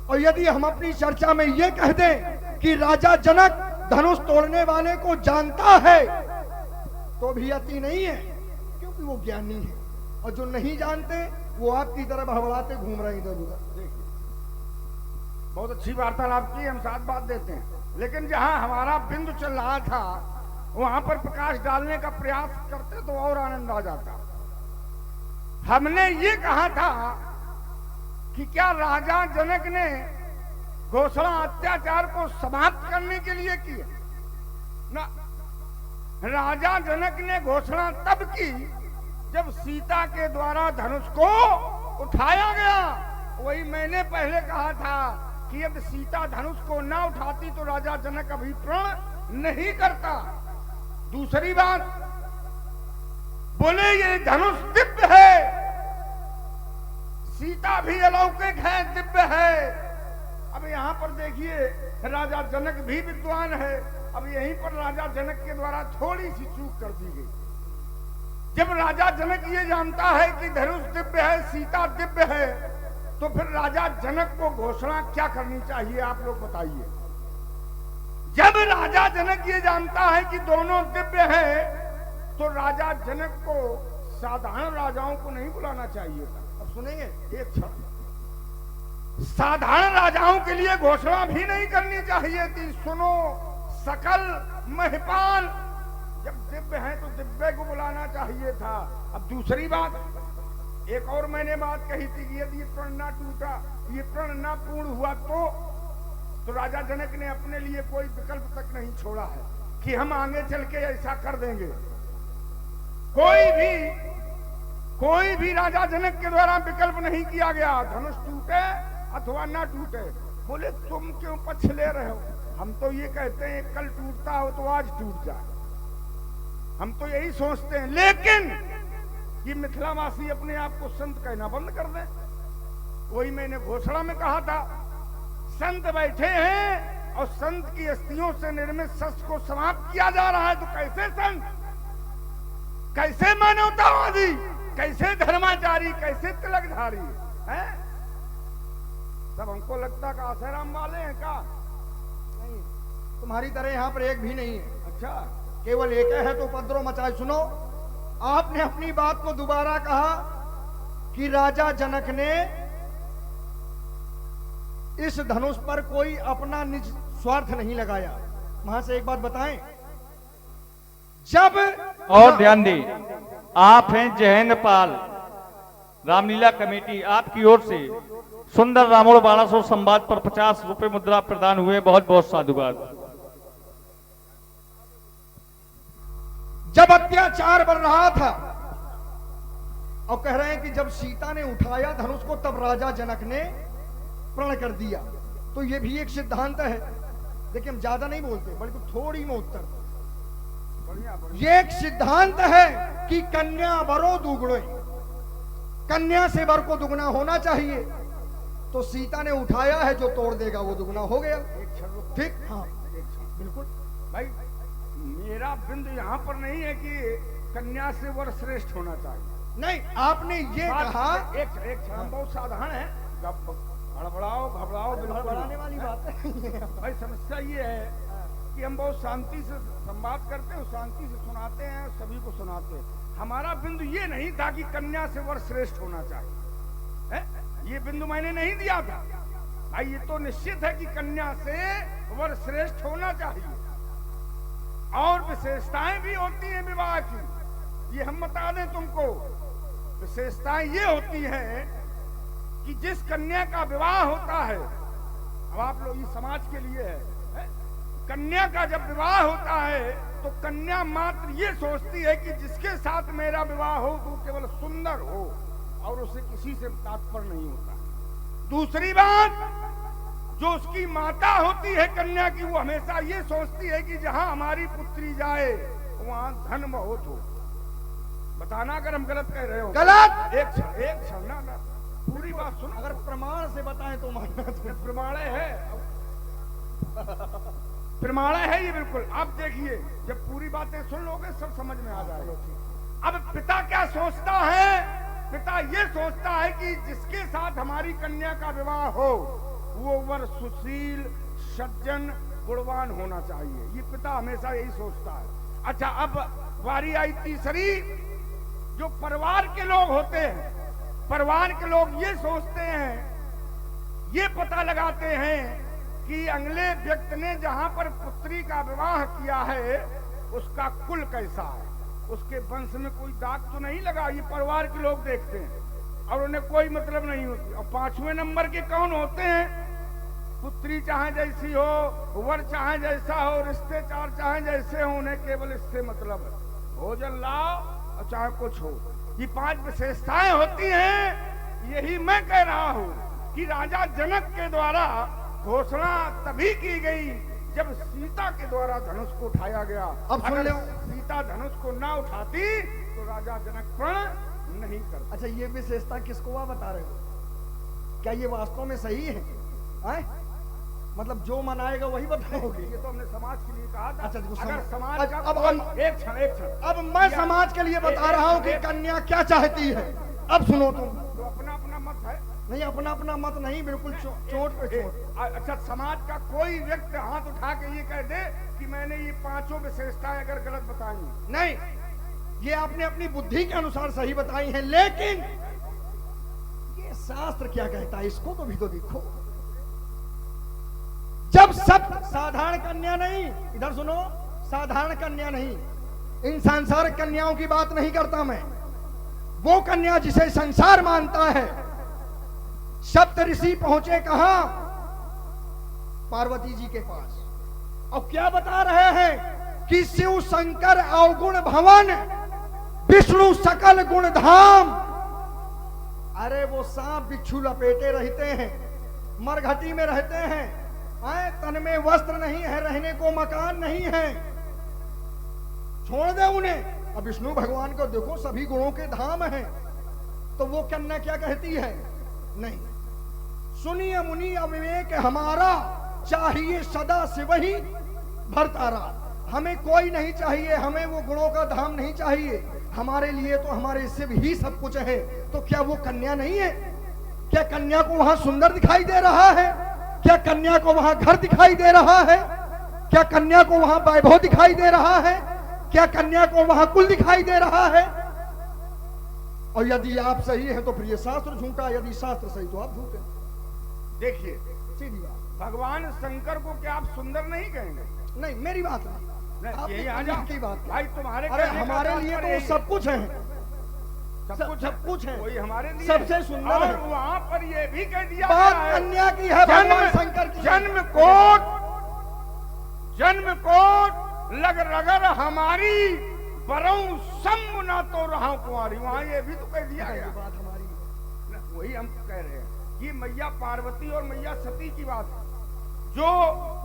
और यदि हम अपनी चर्चा में यह कह दें कि राजा जनक धनुष तोड़ने वाले को जानता है, तो भी अति नहीं है, क्योंकि वो ज्ञानी है। और जो नहीं जानते वो आपकी तरह हड़बड़ाते घूम रहे इधर उधर। देखिए, बहुत अच्छी वार्तालाप की, हम साथ बात देते हैं, लेकिन जहां हमारा बिंदु चल रहा था वहां पर प्रकाश डालने का प्रयास करते तो और आनंद आ जाता। हमने ये कहा था कि क्या राजा जनक ने घोषणा अत्याचार को समाप्त करने के लिए की? ना, राजा जनक ने घोषणा तब की जब सीता के द्वारा धनुष को उठाया गया। वही मैंने पहले कहा था कि यदि सीता धनुष को ना उठाती तो राजा जनक अभिप्रण नहीं करता। दूसरी बात, बोले ये धनुष दिव्य है, सीता भी अलौकिक है, दिव्य है। अब यहाँ पर देखिए, राजा जनक भी विद्वान है। अब यहीं पर राजा जनक के द्वारा थोड़ी सी चूक कर दी गई। जब राजा जनक ये जानता है कि धनुष दिव्य है, सीता दिव्य है, तो फिर राजा जनक को घोषणा क्या करनी चाहिए, आप लोग बताइए। जब राजा जनक ये जानता है कि दोनों दिव्य हैं, तो राजा जनक को साधारण राजाओं को नहीं बुलाना चाहिए था। अब सुनेंगे एक क्षण, साधारण राजाओं के लिए घोषणा भी नहीं करनी चाहिए थी। सुनो सकल महिपाल, जब दिव्य है तो दिव्य को बुलाना चाहिए था। अब दूसरी बात, एक और मैंने बात कही थी कि यदि ये प्रण ना टूटा, ये प्रण ना पूर्ण हुआ तो राजा जनक ने अपने लिए कोई विकल्प तक नहीं छोड़ा है। कि हम आगे चल के ऐसा कर देंगे। कोई भी राजा जनक के द्वारा विकल्प नहीं किया गया, धनुष टूटे अथवा ना टूटे। बोले तुम क्यों पक्ष ले रहे हो? हम तो ये कहते हैं कल टूटता हो तो आज टूट जाए, हम तो यही सोचते हैं। लेकिन ये मिथिलावासी अपने आप को संत कहना बंद कर दें। वही मैंने घोषणा में कहा था, संत बैठे हैं और संत की अस्थियों से निर्मित शस्त्र को समाप्त किया जा रहा है, तो कैसे संत, कैसे मानवतावादी, कैसे धर्माचारी, कैसे तिलकधारी हैं? सब हमको लगता का आसाराम वाले हैं का? नहीं, तुम्हारी तरह यहाँ पर एक भी नहीं है। अच्छा, केवल एक है तो उपद्रव मचाए। सुनो, आपने अपनी बात को दोबारा कहा कि राजा जनक ने इस धनुष पर कोई अपना निज स्वार्थ नहीं लगाया। वहां से एक बात बताएं, जब और ध्यान दें, आप हैं जयेंद्र पाल, रामलीला कमेटी, आपकी ओर से सुंदर रामोड़ 1200 संवाद पर 50 रुपए मुद्रा प्रदान हुए। बहुत बहुत साधुवाद। जब अत्याचार बढ़ रहा था और कह रहे हैं कि जब सीता ने उठाया धनुष को तब राजा जनक ने प्रण कर दिया, तो ये भी एक सिद्धांत है। देखिए, हम ज्यादा नहीं बोलते बल्कि थोड़ी में उत्तर। ये एक सिद्धांत है कि कन्या वरो दुगुणे, कन्या से वर को दुगना होना चाहिए। तो सीता ने उठाया है, जो तोड़ देगा वो दुगना हो गया। ठीक, हाँ बिल्कुल। भाई मेरा बिंदु यहाँ पर नहीं है कि कन्या से वर श्रेष्ठ होना चाहिए। नहीं, आपने ये कहा। एक क्षण, बहुत साधारण है, हड़बड़ाओ घबराओ बिल्कुल बढ़ाने वाली बात है। भाई समस्या ये है कि हम बहुत शांति से संवाद करते हैं, शांति से सुनाते हैं, सभी को सुनाते हैं। हमारा बिंदु ये नहीं था कि कन्या से वर श्रेष्ठ होना चाहिए है? ये बिंदु मैंने नहीं दिया था भाई। ये तो निश्चित है कि कन्या से वर श्रेष्ठ होना चाहिए, और विशेषताएं भी होती हैं विवाह की। ये हम बता दें तुमको, विशेषताएं ये होती हैं कि जिस कन्या का विवाह होता है, अब आप लोग ये समाज के लिए है, कन्या का जब विवाह होता है तो कन्या मात्र ये सोचती है कि जिसके साथ मेरा विवाह हो तो केवल सुंदर हो, और उसे किसी से तात्पर्य नहीं होता। दूसरी बात, जो उसकी माता होती है कन्या की, वो हमेशा ये सोचती है कि जहां हमारी पुत्री जाए वहां धन बहुत हो। बताना अगर हम गलत कह रहे हो। गलत। एक क्षण ना, पूरी बात सुन। अगर प्रमाण से बताएं तो मानना। तो प्रमाण है, प्रमाण है ये बिल्कुल। अब देखिए, जब पूरी बातें सुन लोगे सब समझ में आ जाएगा। अब पिता क्या सोचता है? पिता ये सोचता है कि जिसके साथ हमारी कन्या का विवाह हो वो वर सुशील, सज्जन, गुणवान होना चाहिए। ये पिता हमेशा यही सोचता है। अच्छा, अब बारी आई तीसरी, जो परिवार के लोग होते हैं, परिवार के लोग ये सोचते हैं, ये पता लगाते हैं कि अगले व्यक्ति ने जहां पर पुत्री का विवाह किया है उसका कुल कैसा है, उसके वंश में कोई दाग तो नहीं लगा। ये परिवार के लोग देखते हैं और उन्हें कोई मतलब नहीं होती। और 5वें नंबर के कौन होते हैं? पुत्री चाहे जैसी हो, वर चाहे जैसा हो, रिश्ते चाहे जैसे हो, उन्हें केवल इससे मतलब है, भोजन लाओ और चाहे कुछ हो। ये 5 विशेषताएं होती हैं। यही मैं कह रहा हूं कि राजा जनक के द्वारा घोषणा तभी की गई जब सीता के द्वारा धनुष को उठाया गया। अब सुन लो, सीता धनुष को ना उठाती तो राजा जनक प्रण नहीं करता। अच्छा, ये विशेषता किसको आप बता रहे हो? क्या ये वास्तव में सही है? मतलब जो मनाएगा वही बताओगे? ये तो हमने समाज के लिए कहा था। अच्छा, अगर समाज का एक क्षण अब मैं समाज के लिए बता रहा हूँ कि कन्या क्या चाहती है। अब सुनो तुम, तो अपना अपना मत है। नहीं, अपना अपना मत नहीं, बिल्कुल चोट पे चोट। अच्छा, समाज का कोई व्यक्ति हाथ उठा के ये कह दे कि मैंने ये 5 विशेषताएं अगर गलत बताई, नहीं, ये आपने अपनी बुद्धि के अनुसार सही बताई हैं, लेकिन ये शास्त्र क्या कहता है इसको तो भी तो देखो। जब सब साधारण कन्या नहीं, इधर सुनो, साधारण कन्या नहीं, इन सांसारिक कन्याओं की बात नहीं करता मैं, वो कन्या जिसे संसार मानता है। सप्त ऋषि पहुंचे कहां? पार्वती जी के पास, और क्या बता रहे हैं कि शिव शंकर अवगुण भवन, विष्णु सकल गुण धाम। अरे वो सांप बिच्छू लपेटे रहते हैं, मरघटी में रहते हैं, आए तन में वस्त्र नहीं है, रहने को मकान नहीं है, छोड़ दे उन्हें। अब विष्णु भगवान को देखो सभी गुणों के धाम हैं, तो वो कन्या क्या कहती है? नहीं, सुनिए मुनि अविवेक हमारा, चाहिए सदा शिव ही भरतारा। हमें कोई नहीं चाहिए, हमें वो गुणों का धाम नहीं चाहिए, हमारे लिए तो हमारे शिव ही सब कुछ है। तो क्या वो कन्या नहीं है? क्या कन्या को वहां सुंदर दिखाई दे रहा है? क्या कन्या को वहां घर दिखाई दे रहा है? क्या कन्या को वहां वैभव दिखाई दे रहा है? क्या कन्या को वहां कुल दिखाई दे रहा है? और यदि आप सही हैं तो फिर ये शास्त्र झूठा, यदि शास्त्र सही तो आप झूठे। देखिए सीधी बात। भगवान शंकर को क्या आप सुंदर नहीं कहेंगे? नहीं, मेरी बात नहीं, आप यही आ जाओ की बात। भाई, तुम्हारे अरे कहने का हमारे लिए तात्पर्य तो सब कुछ है, सब कुछ है, वही हमारे लिए सबसे सुंदर और है। वहाँ पर ये भी कह दिया बात गया है, कन्या की है, भगवान शंकर की। जन्म कोट लग रगर हमारी, बरऊ संग ना तो रहा कुंवारी। वहाँ ये भी तो कह दिया गया। बात हमारी, वही हम कह रहे हैं, ये मैया पार्वती और मैया सती की बात है। जो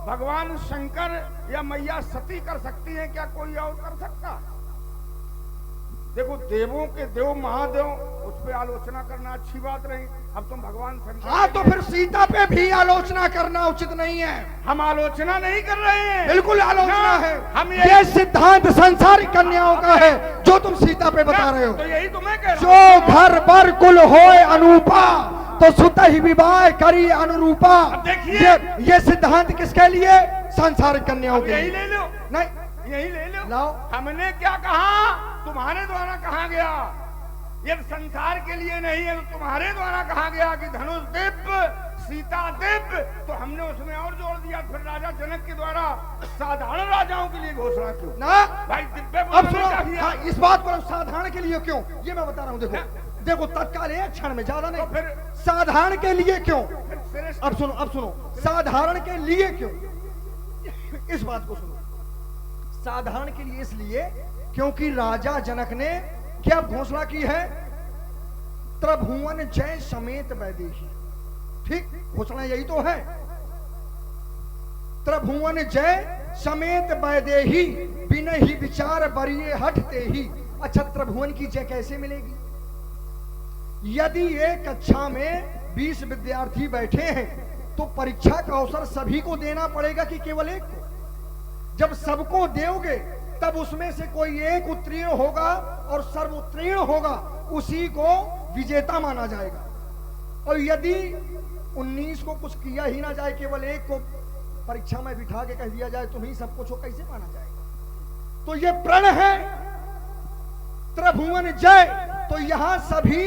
भगवान शंकर या मैया सती कर सकती है, क्या कोई और कर सकता? देखो, देवों के देव महादेव, उस पे आलोचना करना अच्छी बात नहीं। अब तुम भगवान शंकर, हाँ तो फिर सीता पे भी आलोचना करना उचित नहीं है। हम आलोचना नहीं कर रहे हैं, बिल्कुल आलोचना है। हम ये सिद्धांत संसारिक कन्याओं का है जो तुम सीता पे बता रहे हो। तो यही तो मैं कह रहा जो हूं। घर बर कुल होए अनूपा, तो सुत ही विवाह करी अनुरूपा। अब देखिए, ये सिद्धांत किसके लिए? संसारिक कन्याओं अब के यही लिए। ले लो, नहीं, यही ले लो। लाओ। हमने क्या कहा? तुम्हारे द्वारा कहा गया, ये संसार के लिए नहीं है, तो तुम्हारे द्वारा कहा गया कि धनुष दिव्य, सीता दिव्य, तो हमने उसमें और जोड़ दिया। फिर राजा जनक के द्वारा साधारण राजाओं के लिए घोषणा क्यों? ना भाई दिव्य अब बोलना सुनो, चाहिए। हाँ, इस बात पर साधारण के लिए क्यों, ये मैं बता रहा हूँ। देखो तत्काल एक क्षण में, ज्यादा नहीं। तो फिर साधारण के लिए क्यों? फिर श्रेष्ठ अब सुनो, साधारण के लिए क्यों? इस बात को सुनो, साधारण के लिए इसलिए क्योंकि राजा जनक ने क्या घोषणा की है? त्रिभुवन जय समेत वैदेही। ठीक, घोषणा यही तो है, त्रिभुवन जय समेत वैदेही, बिन ही विचार बरिए हटते ही। अच्छा, त्रिभुवन की जय कैसे मिलेगी? यदि एक कक्षा में 20 विद्यार्थी बैठे हैं तो परीक्षा का अवसर सभी को देना पड़ेगा कि केवल एक को? जब सबको दोगे तब उसमें से कोई एक उत्तीर्ण होगा और सर्वोत्तीर्ण होगा, उसी को विजेता माना जाएगा। और यदि 19 को कुछ किया ही ना जाए, केवल एक को परीक्षा में बिठा के कह दिया जाए तुम ही सब कुछ हो, कैसे माना जाएगा? तो ये प्रण है त्रिभुवन जय। तो यहां सभी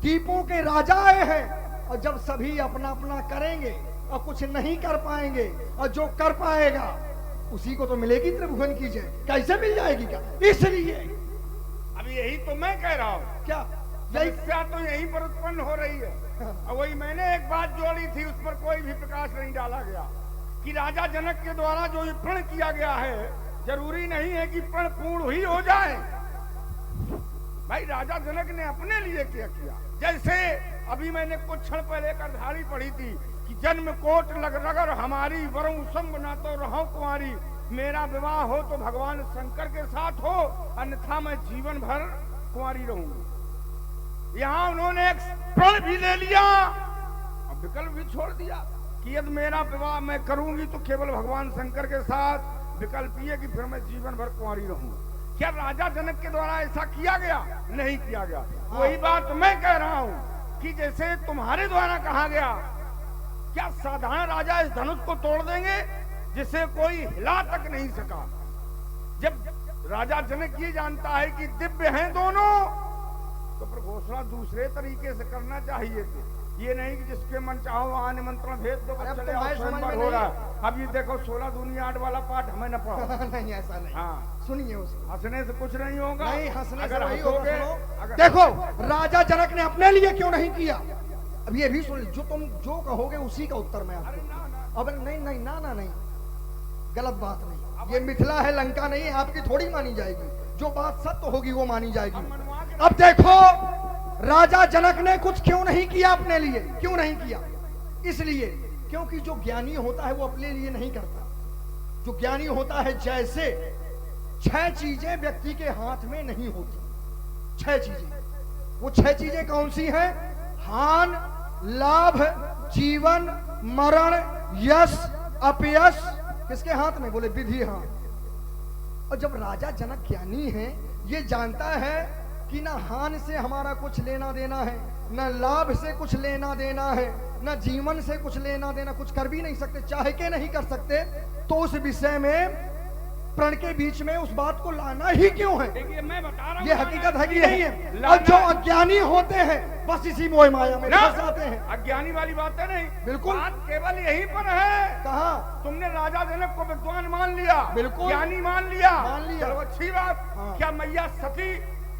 दीपों के राजा आए हैं, और जब सभी अपना अपना करेंगे और कुछ नहीं कर पाएंगे, और जो कर पाएगा उसी को तो मिलेगी त्रिभुवन की जय। कैसे मिल जाएगी? क्या इसलिए अब यही तो मैं कह रहा हूँ। क्या समस्या तो यहीं पर उत्पन्न हो रही है। और वही मैंने एक बात जोड़ी थी, उस पर कोई भी प्रकाश नहीं डाला गया कि राजा जनक के द्वारा जो ये प्रण किया गया है, जरूरी नहीं है कि प्रण पूर्ण ही हो जाए। भाई, राजा जनक ने अपने लिए क्या किया? जैसे अभी मैंने कुछ क्षण पहले एक अर्धारी पढ़ी थी कि जन्म कोट लग रगर हमारी, वरुण संग ना तो रहो कुंवारी। मेरा विवाह हो तो भगवान शंकर के साथ हो, अन्यथा मैं जीवन भर कुंवारी रहूंगी। यहाँ उन्होंने एक प्रण भी ले लिया और विकल्प भी छोड़ दिया कि यदि मेरा विवाह मैं करूंगी तो केवल भगवान शंकर के साथ, विकल्प ये कि फिर मैं जीवन भर कुंवारी रहूंगी। क्या राजा जनक के द्वारा ऐसा किया गया? नहीं किया गया। वही बात मैं कह रहा हूं कि जैसे तुम्हारे द्वारा कहा गया, क्या साधारण राजा इस धनुष को तोड़ देंगे जिसे कोई हिला तक नहीं सका? जब राजा जनक ये जानता है कि दिव्य हैं दोनों, तो फिर घोषणा दूसरे तरीके से करना चाहिए थी। ये नहीं कि जिसके मन चाहो वहां निमंत्रण भेज दो, चले आओ, स्वयंवर हो रहा है। अब ये देखो 16 दूनी 8 वाला पाठ हमें न पढ़ो। नहीं, ऐसा नहीं। हाँ, सुनिए उसको। हंसने से कुछ नहीं होगा। नहीं, हंसने से अगर वही हंसोगे, होगा। अगर देखो, राजा जनक ने अपने लिए क्यों नहीं किया? अब ये भी सुन, जो तुम जो कहोगे उसी का उत्तर मैं आपको। अब नहीं, गलत बात नहीं। ये मिथिला है, लंका नहीं है, आपकी थोड़ी मानी जाएगी। जो बात सत्य होगी वो मानी जाएगी। अब देखो राजा जनक ने कुछ क्यों नहीं किया अपने लिए, क्यों नहीं किया? इसलिए क्योंकि जो ज्ञानी होता है वो अपने लिए नहीं करता। जो ज्ञानी होता है, जैसे 6 चीजें व्यक्ति के हाथ में नहीं होती, 6 चीजें। वो 6 चीजें कौन सी हैं? हान, लाभ, जीवन, मरण, यश, अपयश किसके हाथ में? बोले विधि हाथ। और जब राजा जनक ज्ञानी है, ये जानता है कि ना हान से हमारा कुछ लेना देना है, ना लाभ से कुछ लेना देना है, ना जीवन से कुछ लेना देना, कुछ कर भी नहीं सकते, चाहे के नहीं कर सकते, तो उस विषय में प्रण के बीच में उस बात को लाना ही क्यों है? देखिए मैं बता रहा हूँ, ये हकीकत है कि नहीं है? और जो अज्ञानी होते हैं बस इसी मोह माया में फंस जाते हैं। अज्ञानी वाली बात है नहीं, बिल्कुल। बात केवल यही पर है। कहा तुमने राजा जनक को विद्वान मान लिया, बिल्कुल। ज्ञानी मान लिया, मान लिया। चलो अच्छी बात। हाँ। क्या मैया सती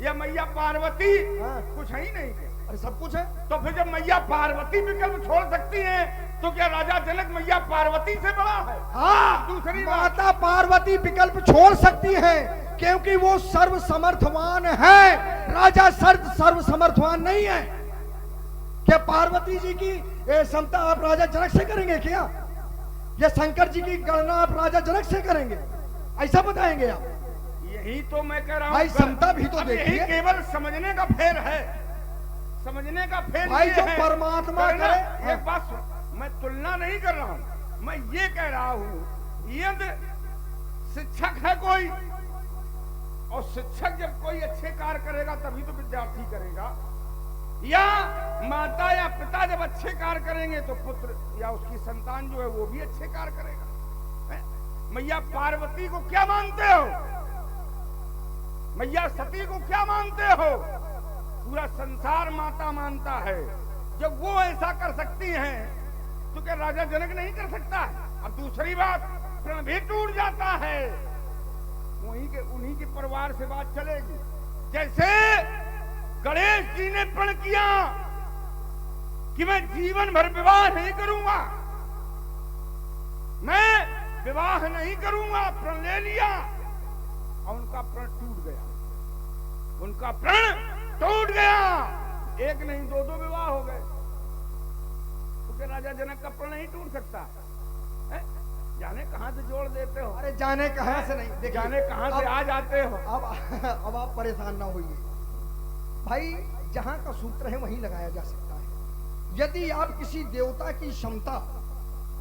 या मैया पार्वती हाँ। कुछ है ही नहीं? अरे सब कुछ है। तो फिर जब मैया पार्वती विकल्प छोड़ सकती हैं, तो क्या राजा जनक मैया पार्वती से बड़ा है? हाँ, दूसरी बात, माता पार्वती विकल्प छोड़ सकती है क्योंकि वो सर्व समर्थवान है। राजा सर्व समर्थवान नहीं है। क्या पार्वती जी की क्षमता आप राजा जनक से करेंगे क्या? या शंकर जी की गणना आप राजा जनक से करेंगे? ऐसा बताएंगे आप? यही तो मैं कह रहा हूँ भाई, क्षमता भी तो अब यही देखिए। केवल समझने का फेर है, समझने का फेर भाई, ये जो है। परमात्मा करना, करे। एक बात सुन, मैं तुलना नहीं कर रहा हूँ, मैं ये कह रहा हूँ यदि शिक्षक है कोई, और शिक्षक जब कोई अच्छे कार्य करेगा तभी तो विद्यार्थी करेगा, या माता या पिता जब अच्छे कार्य करेंगे तो पुत्र या उसकी संतान जो है वो भी अच्छे कार्य करेगा। मैया पार्वती को क्या मानते हो? मैया सती को क्या मानते हो? पूरा संसार माता मानता है। जब वो ऐसा कर सकती हैं तो क्या राजा जनक नहीं कर सकता है? अब दूसरी बात, प्रण भी टूट जाता है, उन्हीं के परिवार से बात चलेगी। जैसे गणेश जी ने प्रण किया कि मैं जीवन भर विवाह नहीं करूंगा, मैं विवाह नहीं करूंगा, प्रण ले लिया और उनका प्रण टूट गया, उनका प्रण टूट गया। एक नहीं 2 विवाह हो गए। तो क्या राजा जनक का प्रण नहीं टूट सकता है? जाने कहां से जोड़ देते हो। अरे जाने कहां से नहीं, देखिए, जाने कहां से आ जाते हो। अब आप परेशान ना होइए भाई, जहां का सूत्र है वहीं लगाया जा सकता है। यदि आप किसी देवता की क्षमता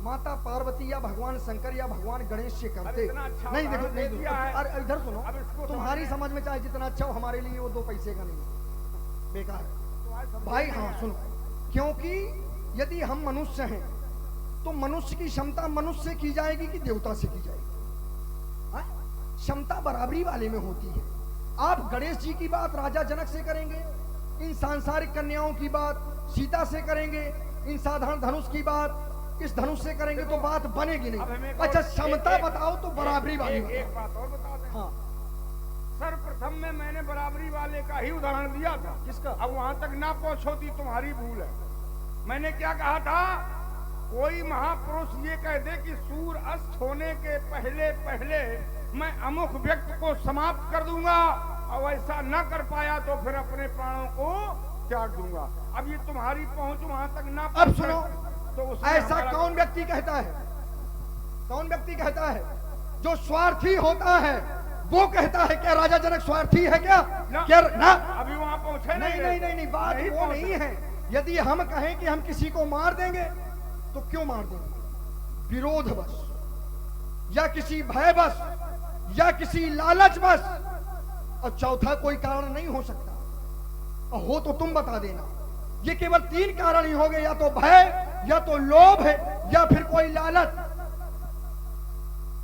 माता पार्वती या भगवान शंकर या भगवान गणेश से करते, अच्छा नहीं देखो, नहीं दिया है। अरे इधर सुनो, अब इसको तुम्हारी समझ में चाहे जितना अच्छा हो, हमारे लिए वो 2 पैसे का नहीं है, बेकार है भाई। हाँ सुनो, क्योंकि यदि हम मनुष्य हैं तो मनुष्य की क्षमता मनुष्य से की जाएगी कि देवता से की जाएगी? क्षमता बराबरी वाले में होती है। आप गणेश जी की बात राजा जनक से करेंगे, इन सांसारिक कन्याओं की बात सीता से करेंगे, इन साधारण धनुष की बात इस धनुष से करेंगे तो बात बनेगी नहीं। अच्छा, क्षमता बताओ तो बराबरी वाली। एक बात और बता दें। हाँ, सर्वप्रथम में मैंने बराबरी वाले का ही उदाहरण दिया था। किसका? अब वहां तक ना पहुंचोती तुम्हारी भूल है। मैंने क्या कहा था? कोई महापुरुष ये कह दे कि सूर्य अस्त होने के पहले पहले मैं अमुक व्यक्ति को समाप्त कर दूंगा, और ऐसा न कर पाया तो फिर अपने प्राणों को त्याग दूंगा। अब ये तुम्हारी पहुंच वहां तक ना अब पहुंचे, सुनो, तो उसमें ऐसा हमारा- कौन व्यक्ति कहता है? कौन व्यक्ति कहता है? जो स्वार्थी होता है वो कहता है। क्या राजा जनक स्वार्थी है क्या? ना, क्या ना? अभी वहां पहुंचे नहीं, बात वो पहुंचे। नहीं है। यदि हम कहें कि हम किसी को मार देंगे तो क्यों मार देंगे? विरोधवश, या किसी भयवश, या किसी लालचवश, और चौथा कोई कारण नहीं हो सकता। और हो तो तुम बता देना। ये केवल 3 कारण ही हो गए, या तो भय, या तो लोभ है, या फिर कोई लालच।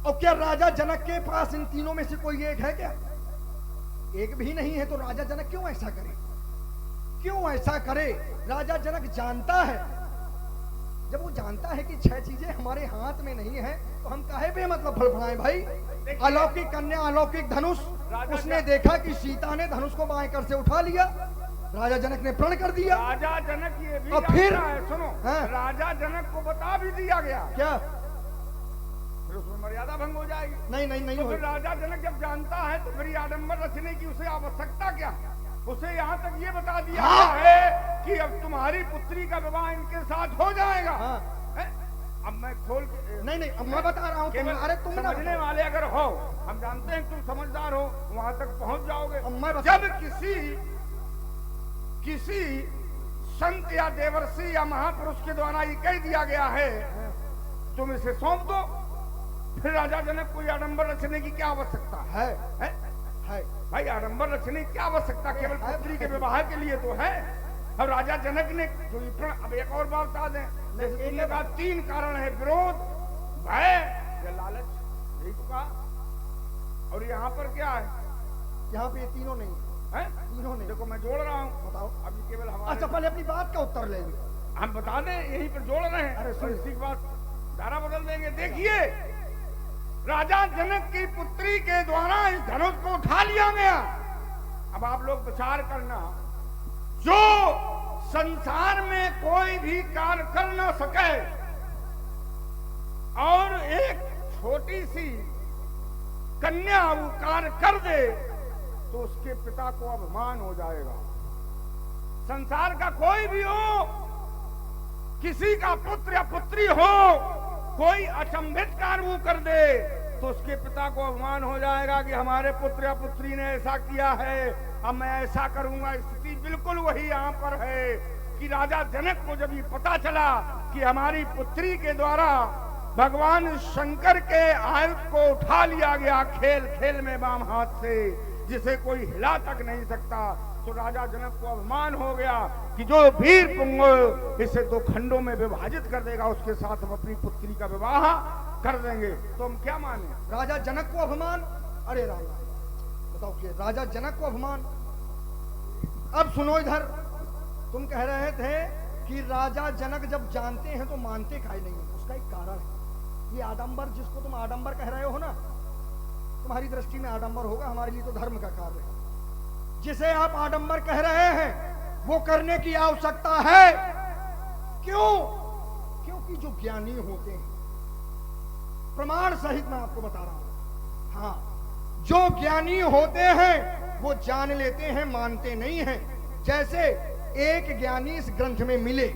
और क्या राजा जनक के पास इन तीनों में से कोई एक है क्या? एक भी नहीं है। तो राजा जनक क्यों ऐसा करे? क्यों ऐसा करे? राजा जनक जानता है, जब वो जानता है कि 6 चीजें हमारे हाथ में नहीं है तो हम काहे पे मतलब फड़फड़ाएं भाई? अलौकिक कन्या, अलौकिक धनुष, उसने देखा कि सीता ने धनुष को बाएं कर से उठा लिया, राजा जनक ने प्रण कर दिया। राजा जनक ये भी और फिर जानता है, सुनो, हाँ? राजा जनक को बता भी दिया गया क्या? फिर उसमें मर्यादा भंग हो जाएगी। नहीं नहीं नहीं तो फिर होगी। राजा जनक जब जानता है तो फिर ये आडंबर रचने की उसे आवश्यकता क्या? उसे यहाँ तक ये बता दिया हाँ। गया है कि अब तुम्हारी पुत्री का विवाह इनके साथ हो जाएगा। हाँ। हैं? अब मैं खोल के नहीं नहीं, अब मैं बता रहा हूँ केवल अरे तुम ना समझने वाले अगर हो, हम जानते हैं कि तुम समझदार हो, वहां तक पहुंच जाओगे। अब मैं बता- जब किसी संत या देवर्षि या महापुरुष के द्वारा ये कह दिया गया है तुम इसे सौंप दो, फिर राजा जनक को आडंबर रचने की क्या आवश्यकता है है? है भाई आडंबर रचने की क्या आवश्यकता? केवल पुत्री के विवाह के लिए तो है। अब राजा जनक ने जो अब एक और बात बता दें, जैसे तुमने कहा 3 कारण है, विरोध, भय या लालच, यही तो कहा। और यहाँ पर क्या है? यहाँ पे ये तीनों नहीं हैं? तीनों नहीं। देखो मैं जोड़ रहा हूँ, बताओ। अभी केवल हमारे अच्छा पहले अपनी बात का उत्तर लेंगे। हम बता दें, यहीं पर जोड़ रहे हैं। अरे और सुन। इसी के बाद धारा बदल देंगे। देखिए, राजा जनक की पुत्री के द्वारा इस धनुष को उठा लिया गया। अब आप लोग विचार करना, जो संसार में कोई भी कार्य कर ना सके और एक छोटी सी कन्या वो कार्य कर दे तो उसके पिता को अभिमान हो जाएगा। संसार का कोई भी हो, किसी का पुत्र या पुत्री हो, कोई अचंभित कार्य वो कर दे तो उसके पिता को अभिमान हो जाएगा कि हमारे पुत्र या पुत्री ने ऐसा किया है, अब मैं ऐसा करूंगा। स्थिति बिल्कुल वही यहाँ पर है कि राजा जनक को जब ये पता चला कि हमारी पुत्री के द्वारा भगवान शंकर के आयुध को उठा लिया गया खेल खेल में बाम हाथ से, जिसे कोई हिला तक नहीं सकता, तो राजा जनक को अभिमान हो गया कि जो वीर पुंगव इसे 2 खंडों में विभाजित कर देगा उसके साथ हम अपनी पुत्री का विवाह कर देंगे। तो हम क्या माने? राजा जनक को अभिमान, अरे राम बताओ कि राजा जनक को अभिमान। अब सुनो इधर, तुम कह रहे थे कि राजा जनक जब जानते हैं तो मानते काहे नहीं है। उसका एक कारण है, ये आडंबर जिसको तुम आडंबर कह रहे हो ना, तुम्हारी दृष्टि में आडंबर होगा, हमारे लिए तो धर्म का कार्य है। जिसे आप आडंबर कह रहे हैं वो करने की आवश्यकता है। क्यों? क्योंकि जो ज्ञानी होते हैं, प्रमाण सहित मैं आपको बता रहा हूं, हाँ, जो ज्ञानी होते हैं वो जान लेते हैं, मानते नहीं हैं। जैसे एक ज्ञानी इस ग्रंथ में मिले,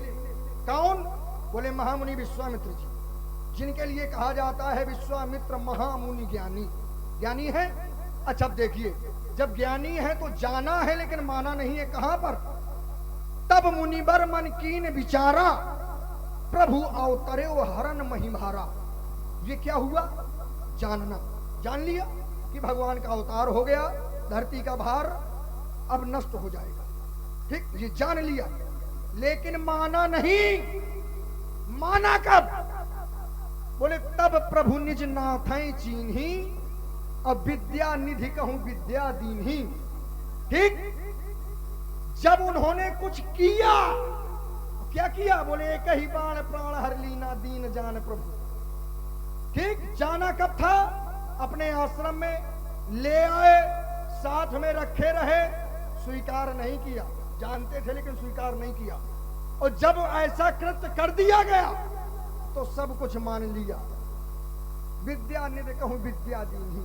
कौन? बोले महामुनि विश्वामित्र जी, जिनके लिए कहा जाता है विश्वामित्र महामुनि ज्ञानी। ज्ञानी है? अच्छा अब देखिए, जब ज्ञानी है तो जाना है लेकिन माना नहीं है। कहां पर? तब मुनिवर मन कीन विचारा, प्रभु अवतरे वो हरण महिमारा। ये क्या हुआ? जानना। जान लिया कि भगवान का अवतार हो गया, धरती का भार अब नष्ट हो जाएगा, ठीक, ये जान लिया, लेकिन माना नहीं। माना कब? बोले तब प्रभु निज नाथै चीन्ही, अब विद्या निधि कहूं विद्या दीन्ही। ठीक, जब उन्होंने कुछ किया, क्या किया? बोले एक ही बाण प्राण हर लीना दीन जान प्रभु। ठीक, जाना कब था? अपने आश्रम में ले आए, साथ में रखे रहे, स्वीकार नहीं किया। जानते थे लेकिन स्वीकार नहीं किया। और जब ऐसा कृत्य कर दिया गया तो सब कुछ मान लिया। विद्या निधि कहूं विद्या दीन्ही,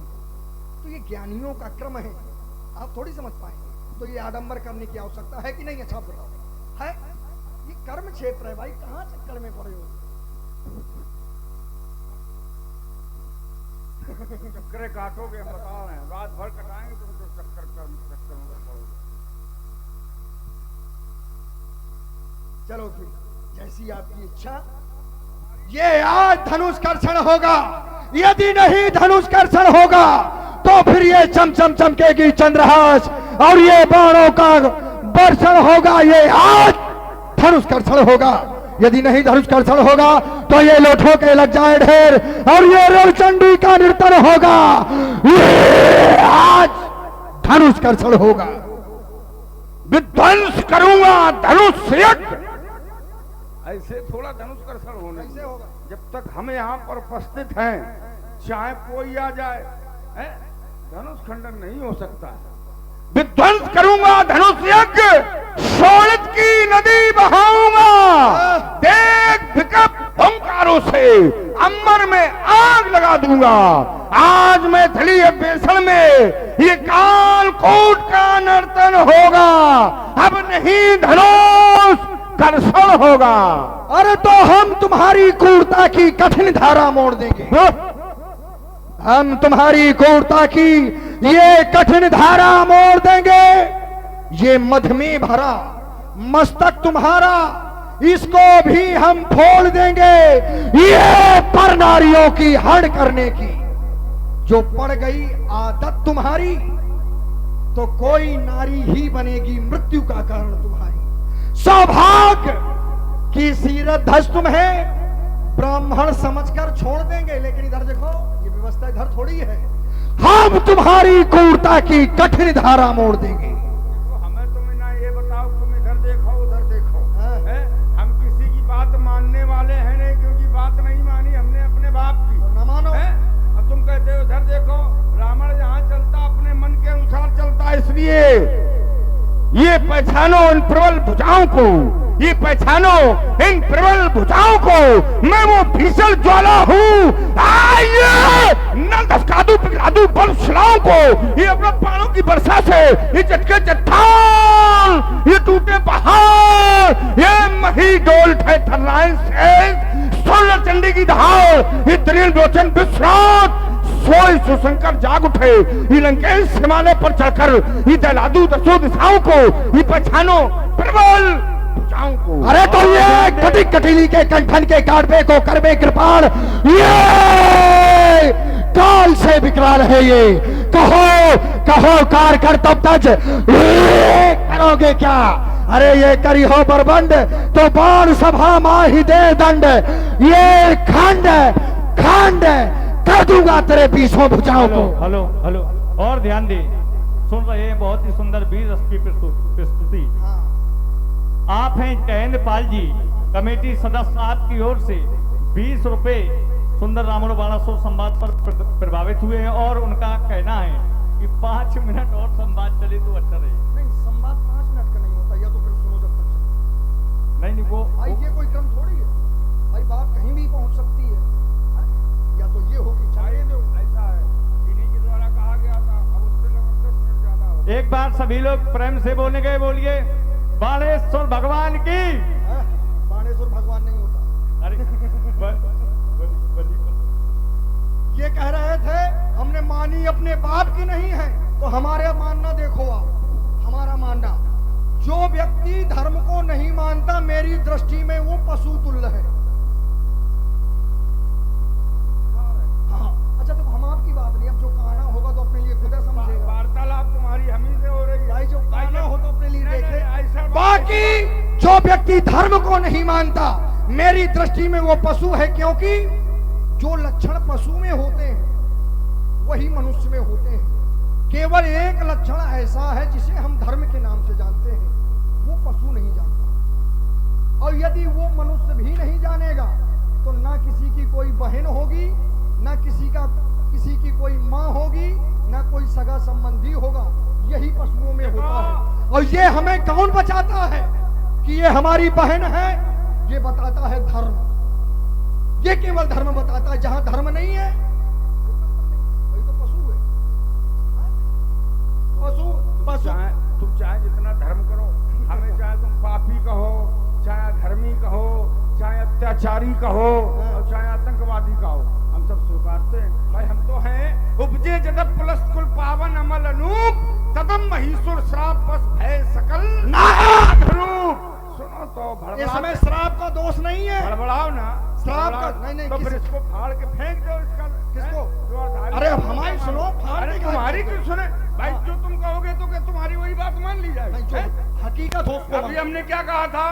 तो ये ज्ञानियों का क्रम है, आप थोड़ी समझ पाएंगे। तो ये आडंबर करने की आवश्यकता है कि नहीं? अच्छा बताओ, है? ये कर्म क्षेत्र है भाई, कहां चक्कर में पड़े हो? चक्कर काटोगे, हम बता रहे हैं, रात भर कटाएंगे तुम तो चक्कर में पड़ोगे। चलो फिर जैसी आपकी इच्छा। ये आज धनुष कर्षण होगा, यदि नहीं धनुष कर्षण होगा तो फिर ये चमचम चमकेगी चंद्रहास और ये बाणों का वर्षण होगा। ये आज धनुष कर्षण होगा, यदि नहीं धनुष कर्षण होगा तो ये लोठों के लग जाए ढेर और ये रवचंडी का नर्तन होगा। ये आज धनुष कर्षण होगा। विध्वंस करूंगा धनुष यज्ञ। ऐसे थोड़ा धनुष कर्षण होने कैसे होगा? जब तक हम यहाँ पर उपस्थित हैं, चाहे कोई आ जाए, धनुष खंडन नहीं हो सकता है। विध्वंस करूंगा धनुष यज्ञ, शोणित की नदी बहाऊंगा, देख विकट ओंकारों से अंबर में आग लगा दूंगा। आज मैथिली बेसन में ये कालकूट का नर्तन होगा, अब नहीं धनुष कर्षण होगा। अरे तो हम तुम्हारी क्रूरता की कठिन धारा मोड़ देंगे। हम तुम्हारी क्रूरता की ये कठिन धारा मोड़ देंगे। ये मध में भरा मस्तक तुम्हारा, इसको भी हम फोड़ देंगे। ये पर नारियों की हड़ करने की जो पड़ गई आदत तुम्हारी, तो कोई नारी ही बनेगी मृत्यु का कारण तुम्हारी। सौभाग्य की सीरत धस तुम्हें ब्राह्मण समझकर छोड़ देंगे, लेकिन इधर देखो, ये व्यवस्था इधर थोड़ी है। हम तुम्हारी क्रूरता की कठिन धारा मोड़ देंगे। हमें तुम ना ये बताओ, तुम इधर देखो उधर देखो, है? हम किसी की बात मानने वाले हैं नहीं, क्योंकि बात नहीं मानी हमने अपने बाप की, ना मानो। अब तुम कहते हो उधर देखो, रावण जहाँ चलता अपने मन के अनुसार चलता, इसलिए ये पहचानो इन प्रबल भुजाओं को, ये पहचानो इन प्रबल भुजाओं को, मैं वो भीषण ज्वाला हूँ। आइए न धसकादू पिघलादू बल शिलाओं को, ये अपने बाणों की वर्षा से, ये चटके चट्टान, ये टूटे पहाड़, ये मही डोल थे थर्राएं शेष, सोलर चंडी की दहाड़, ये दरियल लोचन विश्रांत सोई सुशंकर जाग उठे। ये लंकेश हिमालय पर चढ़कर ये दलादू दसों दिशाओं को, ये पहचानो प्रबल भुजाओं को। अरे तो ये कटी कटीली के कंठन के काटवे को करवे कृपाण, ये काल से विकराल है। ये कहो कहो कार कर तब तक करोगे क्या? अरे ये करी हो बरबंड तो बाण सभा माही दे दंड, ये खंड खंड कर दूंगा तेरे बीसों भुजाओं को। हेलो हेलो, और ध्यान दे, सुन रहे हैं बहुत ही सुंदर वीर रस की प्रस्तुति। आप हैं जयेंद्र पाल जी, कमेटी सदस्य आपकी ओर से 20 रुपए सुंदर रावण बाणासुर संवाद पर प्रभावित हुए हैं, और उनका कहना है कि 5 मिनट और संवाद चले तो अच्छा रहे। नहीं, संवाद 5 मिनट का नहीं होता, या तो फिर सुनो जब तक चले। नहीं वो भाई ये कोई क्रम थोड़ी है भाई, बात कहीं भी पहुंच सकती है। या तो ये हो कि चाहिए दो, ऐसा है, इन्हीं के द्वारा कहा गया था, अब उससे लगभग 10 मिनट ज्यादा हो। एक बार सभी लोग प्रेम से बोलने गए, बोलिए बाणेश्वर भगवान की। बाणेश्वर भगवान नहीं होता। अरे ये कह रहे थे हमने मानी अपने बाप की नहीं है, तो हमारे मानना देखो आप, हमारा मानना, जो व्यक्ति धर्म को नहीं मानता मेरी दृष्टि में वो पशु तुल्य है। हाँ, अच्छा तो हम आपकी बात नहीं, अब जो कहना होगा तो अपने लिए खुद समझेगा। वार्तालाप तुम्हारी हमी से हो रही है भाई, जो कहना हो तो अपने लिए नहीं, देखे। नहीं, ऐसा बाकी जो व्यक्ति धर्म को नहीं मानता मेरी दृष्टि में वो पशु है, क्योंकि जो लक्षण पशु में होते हैं वही मनुष्य में होते हैं। केवल एक लक्षण ऐसा है जिसे हम धर्म के नाम से जानते हैं, वो पशु नहीं जानता। और यदि वो मनुष्य भी नहीं जानेगा तो ना किसी की कोई बहन होगी, ना किसी की कोई माँ होगी, ना कोई सगा संबंधी होगा। यही पशुओं में होता है। और ये हमें कौन बचाता है कि ये हमारी बहन है? ये बताता है धर्म। ये केवल धर्म बताता है। जहां धर्म नहीं है वही तो पशु है। पशु तुम चाहे जितना धर्म करो, हमें चाहे तुम पापी कहो, चाहे धर्मी कहो, चाहे अत्याचारी कहो, और चाहे आतंकवादी कहो, हम सब स्वीकारते हैं। भाई हम तो हैं उपजे जदप प्लस कुल पावन अमल अनूप, तदम महीसुर श्राप बस भय सकल नाथ रूप। सुनो तो इस समय श्राप का दोष नहीं है। बड़बड़ाओ ना, श्राप का नहीं, तो फिर इसको फाड़ के फेंक दो। इसका किसको? जोरदार। अरे अब हमारी सुनो, फाड़ अरे के तुम्हारी क्यों सुने भाई? जो तुम कहोगे तो क्या तुम्हारी वही बात मान ली जाएगी? नहीं, जो हकीकत हो उसको अभी हमने क्या कहा था,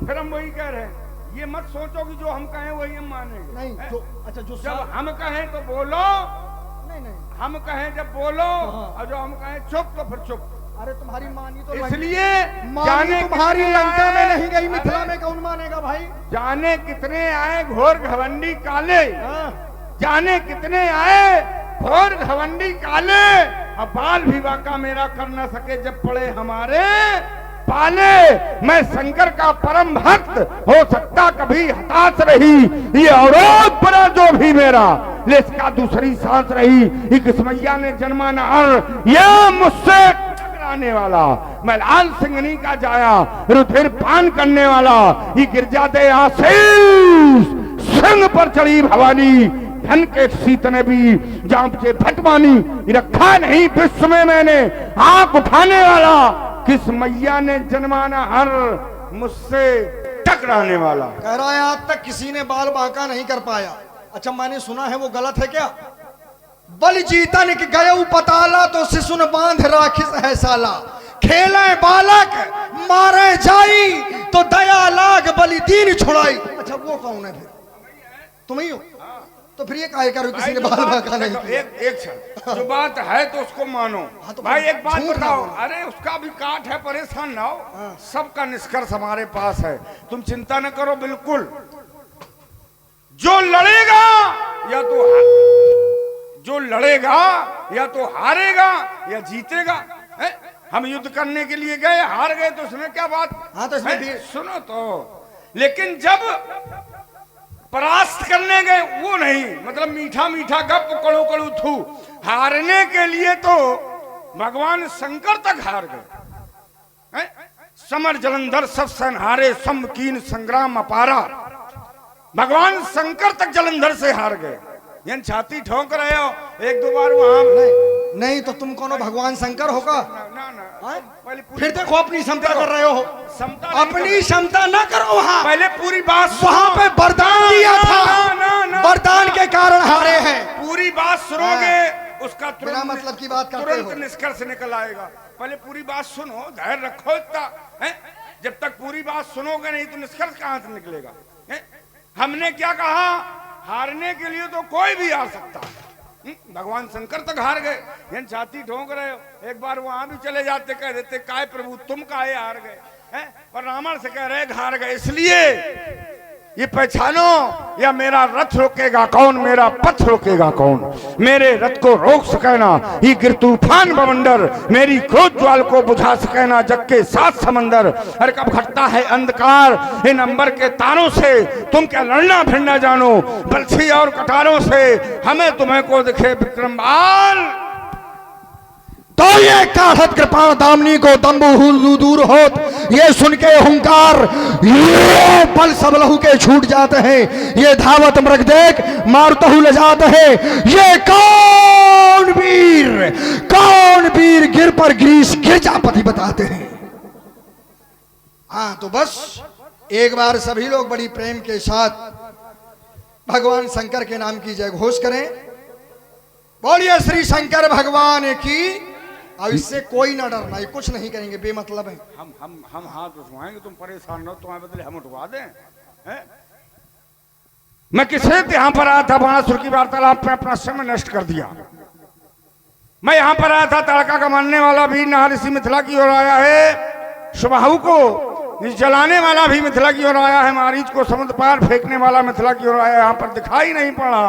फिर हम वही कह रहे हैं। ये मत सोचो कि जो हम कहें वही हम मानेंगे। नहीं, जो अच्छा जो जब हम कहें तो बोलो, नहीं, हम कहें जब बोलो, हाँ। और जो हम कहें चुप तो फिर चुप। अरे तुम्हारी मानी तो इसलिए मानी तुम्हारी कितने लंका में आए, नहीं गई, मिथिला अरे में कौन मानेगा भाई? जाने कितने आए घोर घवंडी काले, हाँ। जाने कितने आए घोर घवंडी काले, अब बाल भी वाका मेरा कर न सके जब पड़े हमारे पाले मैं शंकर का परम भक्त हो सकता कभी हताश रही ये औरत बना जो भी मेरा ले इसका दूसरी सांस रही ये किस्मैया ने जन्मा न हर ये मुझसे टकराने वाला मैं लाल सिंगनी का जाया रुधिर पान करने वाला ये गिरजा दे आशीष संग पर चढ़ी भवानी धन के सीत ने भी जाम से फटवानी रखा नहीं विश्व में मैंने आंख उठाने वाला किस मैया ने जन्माना हर मुझसे टकराने वाला। कह रहा है आज तक किसी ने बाल बांका नहीं कर पाया। अच्छा मैंने सुना है वो गलत है क्या? बल जीतन के गये पताला तो शिशुन बांध राखिस है साला, खेले बालक मारे जाई तो दया लाग बलि दीन छुड़ाई। अच्छा वो कौन है फिर? तुम ही हो? तो फिर ये काहे करो किसी ने बाल बांका नहीं किया? एक क्षण जो बात है तो उसको मानो। तो भाई एक बात झूठ ना बताओ, बोलो। अरे उसका भी काट है, परेशान ना हो, सबका निष्कर्ष हमारे पास है, तुम चिंता न करो। बिल्कुल जो लड़ेगा या तो हारेगा या जीतेगा। हम युद्ध करने के लिए गए, हार गए तो उसमें क्या बात? हाँ तो इसमें सुनो तो, लेकिन जब परास्त करने गए वो नहीं, मतलब मीठा मीठा गप कड़ू कड़ू थू, हारने के लिए तो भगवान शंकर तक हार गए। समर जलंधर सब सन हारे सम कीन संग्राम अपारा, भगवान शंकर तक जलंधर से हार गए। यानी छाती ठोक रहे हो एक दो बार वहां नहीं तो तुम कौन भगवान शंकर होगा? ना पहले फिर देखो अपनी क्षमता कर रहे हो, क्षमता अपनी क्षमता ना करो। वहां पहले पूरी बात वहां पे वरदान दिया था, वरदान के कारण हारे हैं। पूरी बात सुनोगे उसका बिना मतलब की बात करते तुरंत हो। निष्कर्ष निकल आएगा। पहले पूरी बात सुनो, धैर्य रखो इतना है। जब तक पूरी बात सुनोगे नहीं तो निष्कर्ष कहां से निकलेगा? हमने क्या कहा? हारने के लिए तो कोई भी आ सकता, भगवान शंकर तक हार गए। यानी छाती ठोक रहे हो, एक बार वहां भी चले जाते, कह देते काय प्रभु तुम काहे हार गए हैं, और रावण से कह रहे हार गए। इसलिए ये पहचानो, या मेरा रथ रोकेगा कौन, मेरा पथ रोकेगा कौन, मेरे रथ को रोक सके ना ये गिर तूफान बवंडर, मेरी क्रोध ज्वाल को बुझा सके ना जग के सात समंदर। अरे कब घटता है अंधकार इन अंबर के तारों से, तुम क्या लड़ना फिरना जानो बलछी और कटारों से, हमें तुम्हें को दिखे विक्रम बाल। तो ये काढ़त कृपाण दामनी को दम्बु दूर होत, ये सुन के हुंकार ये पल सब लहू के छूट जाते हैं, ये धावत मृग देख मारतहु ले जाते हैं। ये कौन वीर गिर पर ग्रीस गिरजापति बताते हैं। हाँ तो बस एक बार सभी लोग बड़ी प्रेम के साथ भगवान शंकर के नाम की जय घोष करें। बोलिए श्री शंकर भगवान की। अब इससे कोई ना डरना, ये कुछ नहीं करेंगे, बेमतलब है। हम हाथ उठवाएंगे, तुम परेशान न हो, तुम्हारे बदले हम उठवा दें। मैं किसे यहाँ पर आया था? बाणासुर की वार्तालाप में अपना समय नष्ट कर दिया। मैं यहाँ पर आया था तड़का का मानने वाला भी नहा ऋषि मिथिला की ओर आया है, सुबाहु को जलाने वाला भी मिथिला की ओर आया है, मारीच को समुद्र पार फेंकने वाला मिथिला की ओर आया। यहाँ पर दिखाई नहीं पड़ा,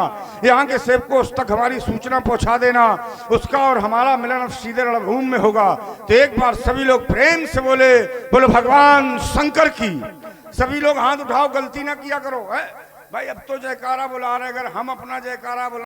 यहाँ के सेवक को उस तक हमारी सूचना पहुंचा देना, उसका और हमारा मिलन सीधे रणभूमि में होगा। तो एक बार सभी लोग प्रेम से बोलो भगवान शंकर की। सभी लोग हाथ उठाओ, गलती ना किया करो है भाई। अब तो जयकारा बुला रहे, अगर हम अपना जयकारा बुला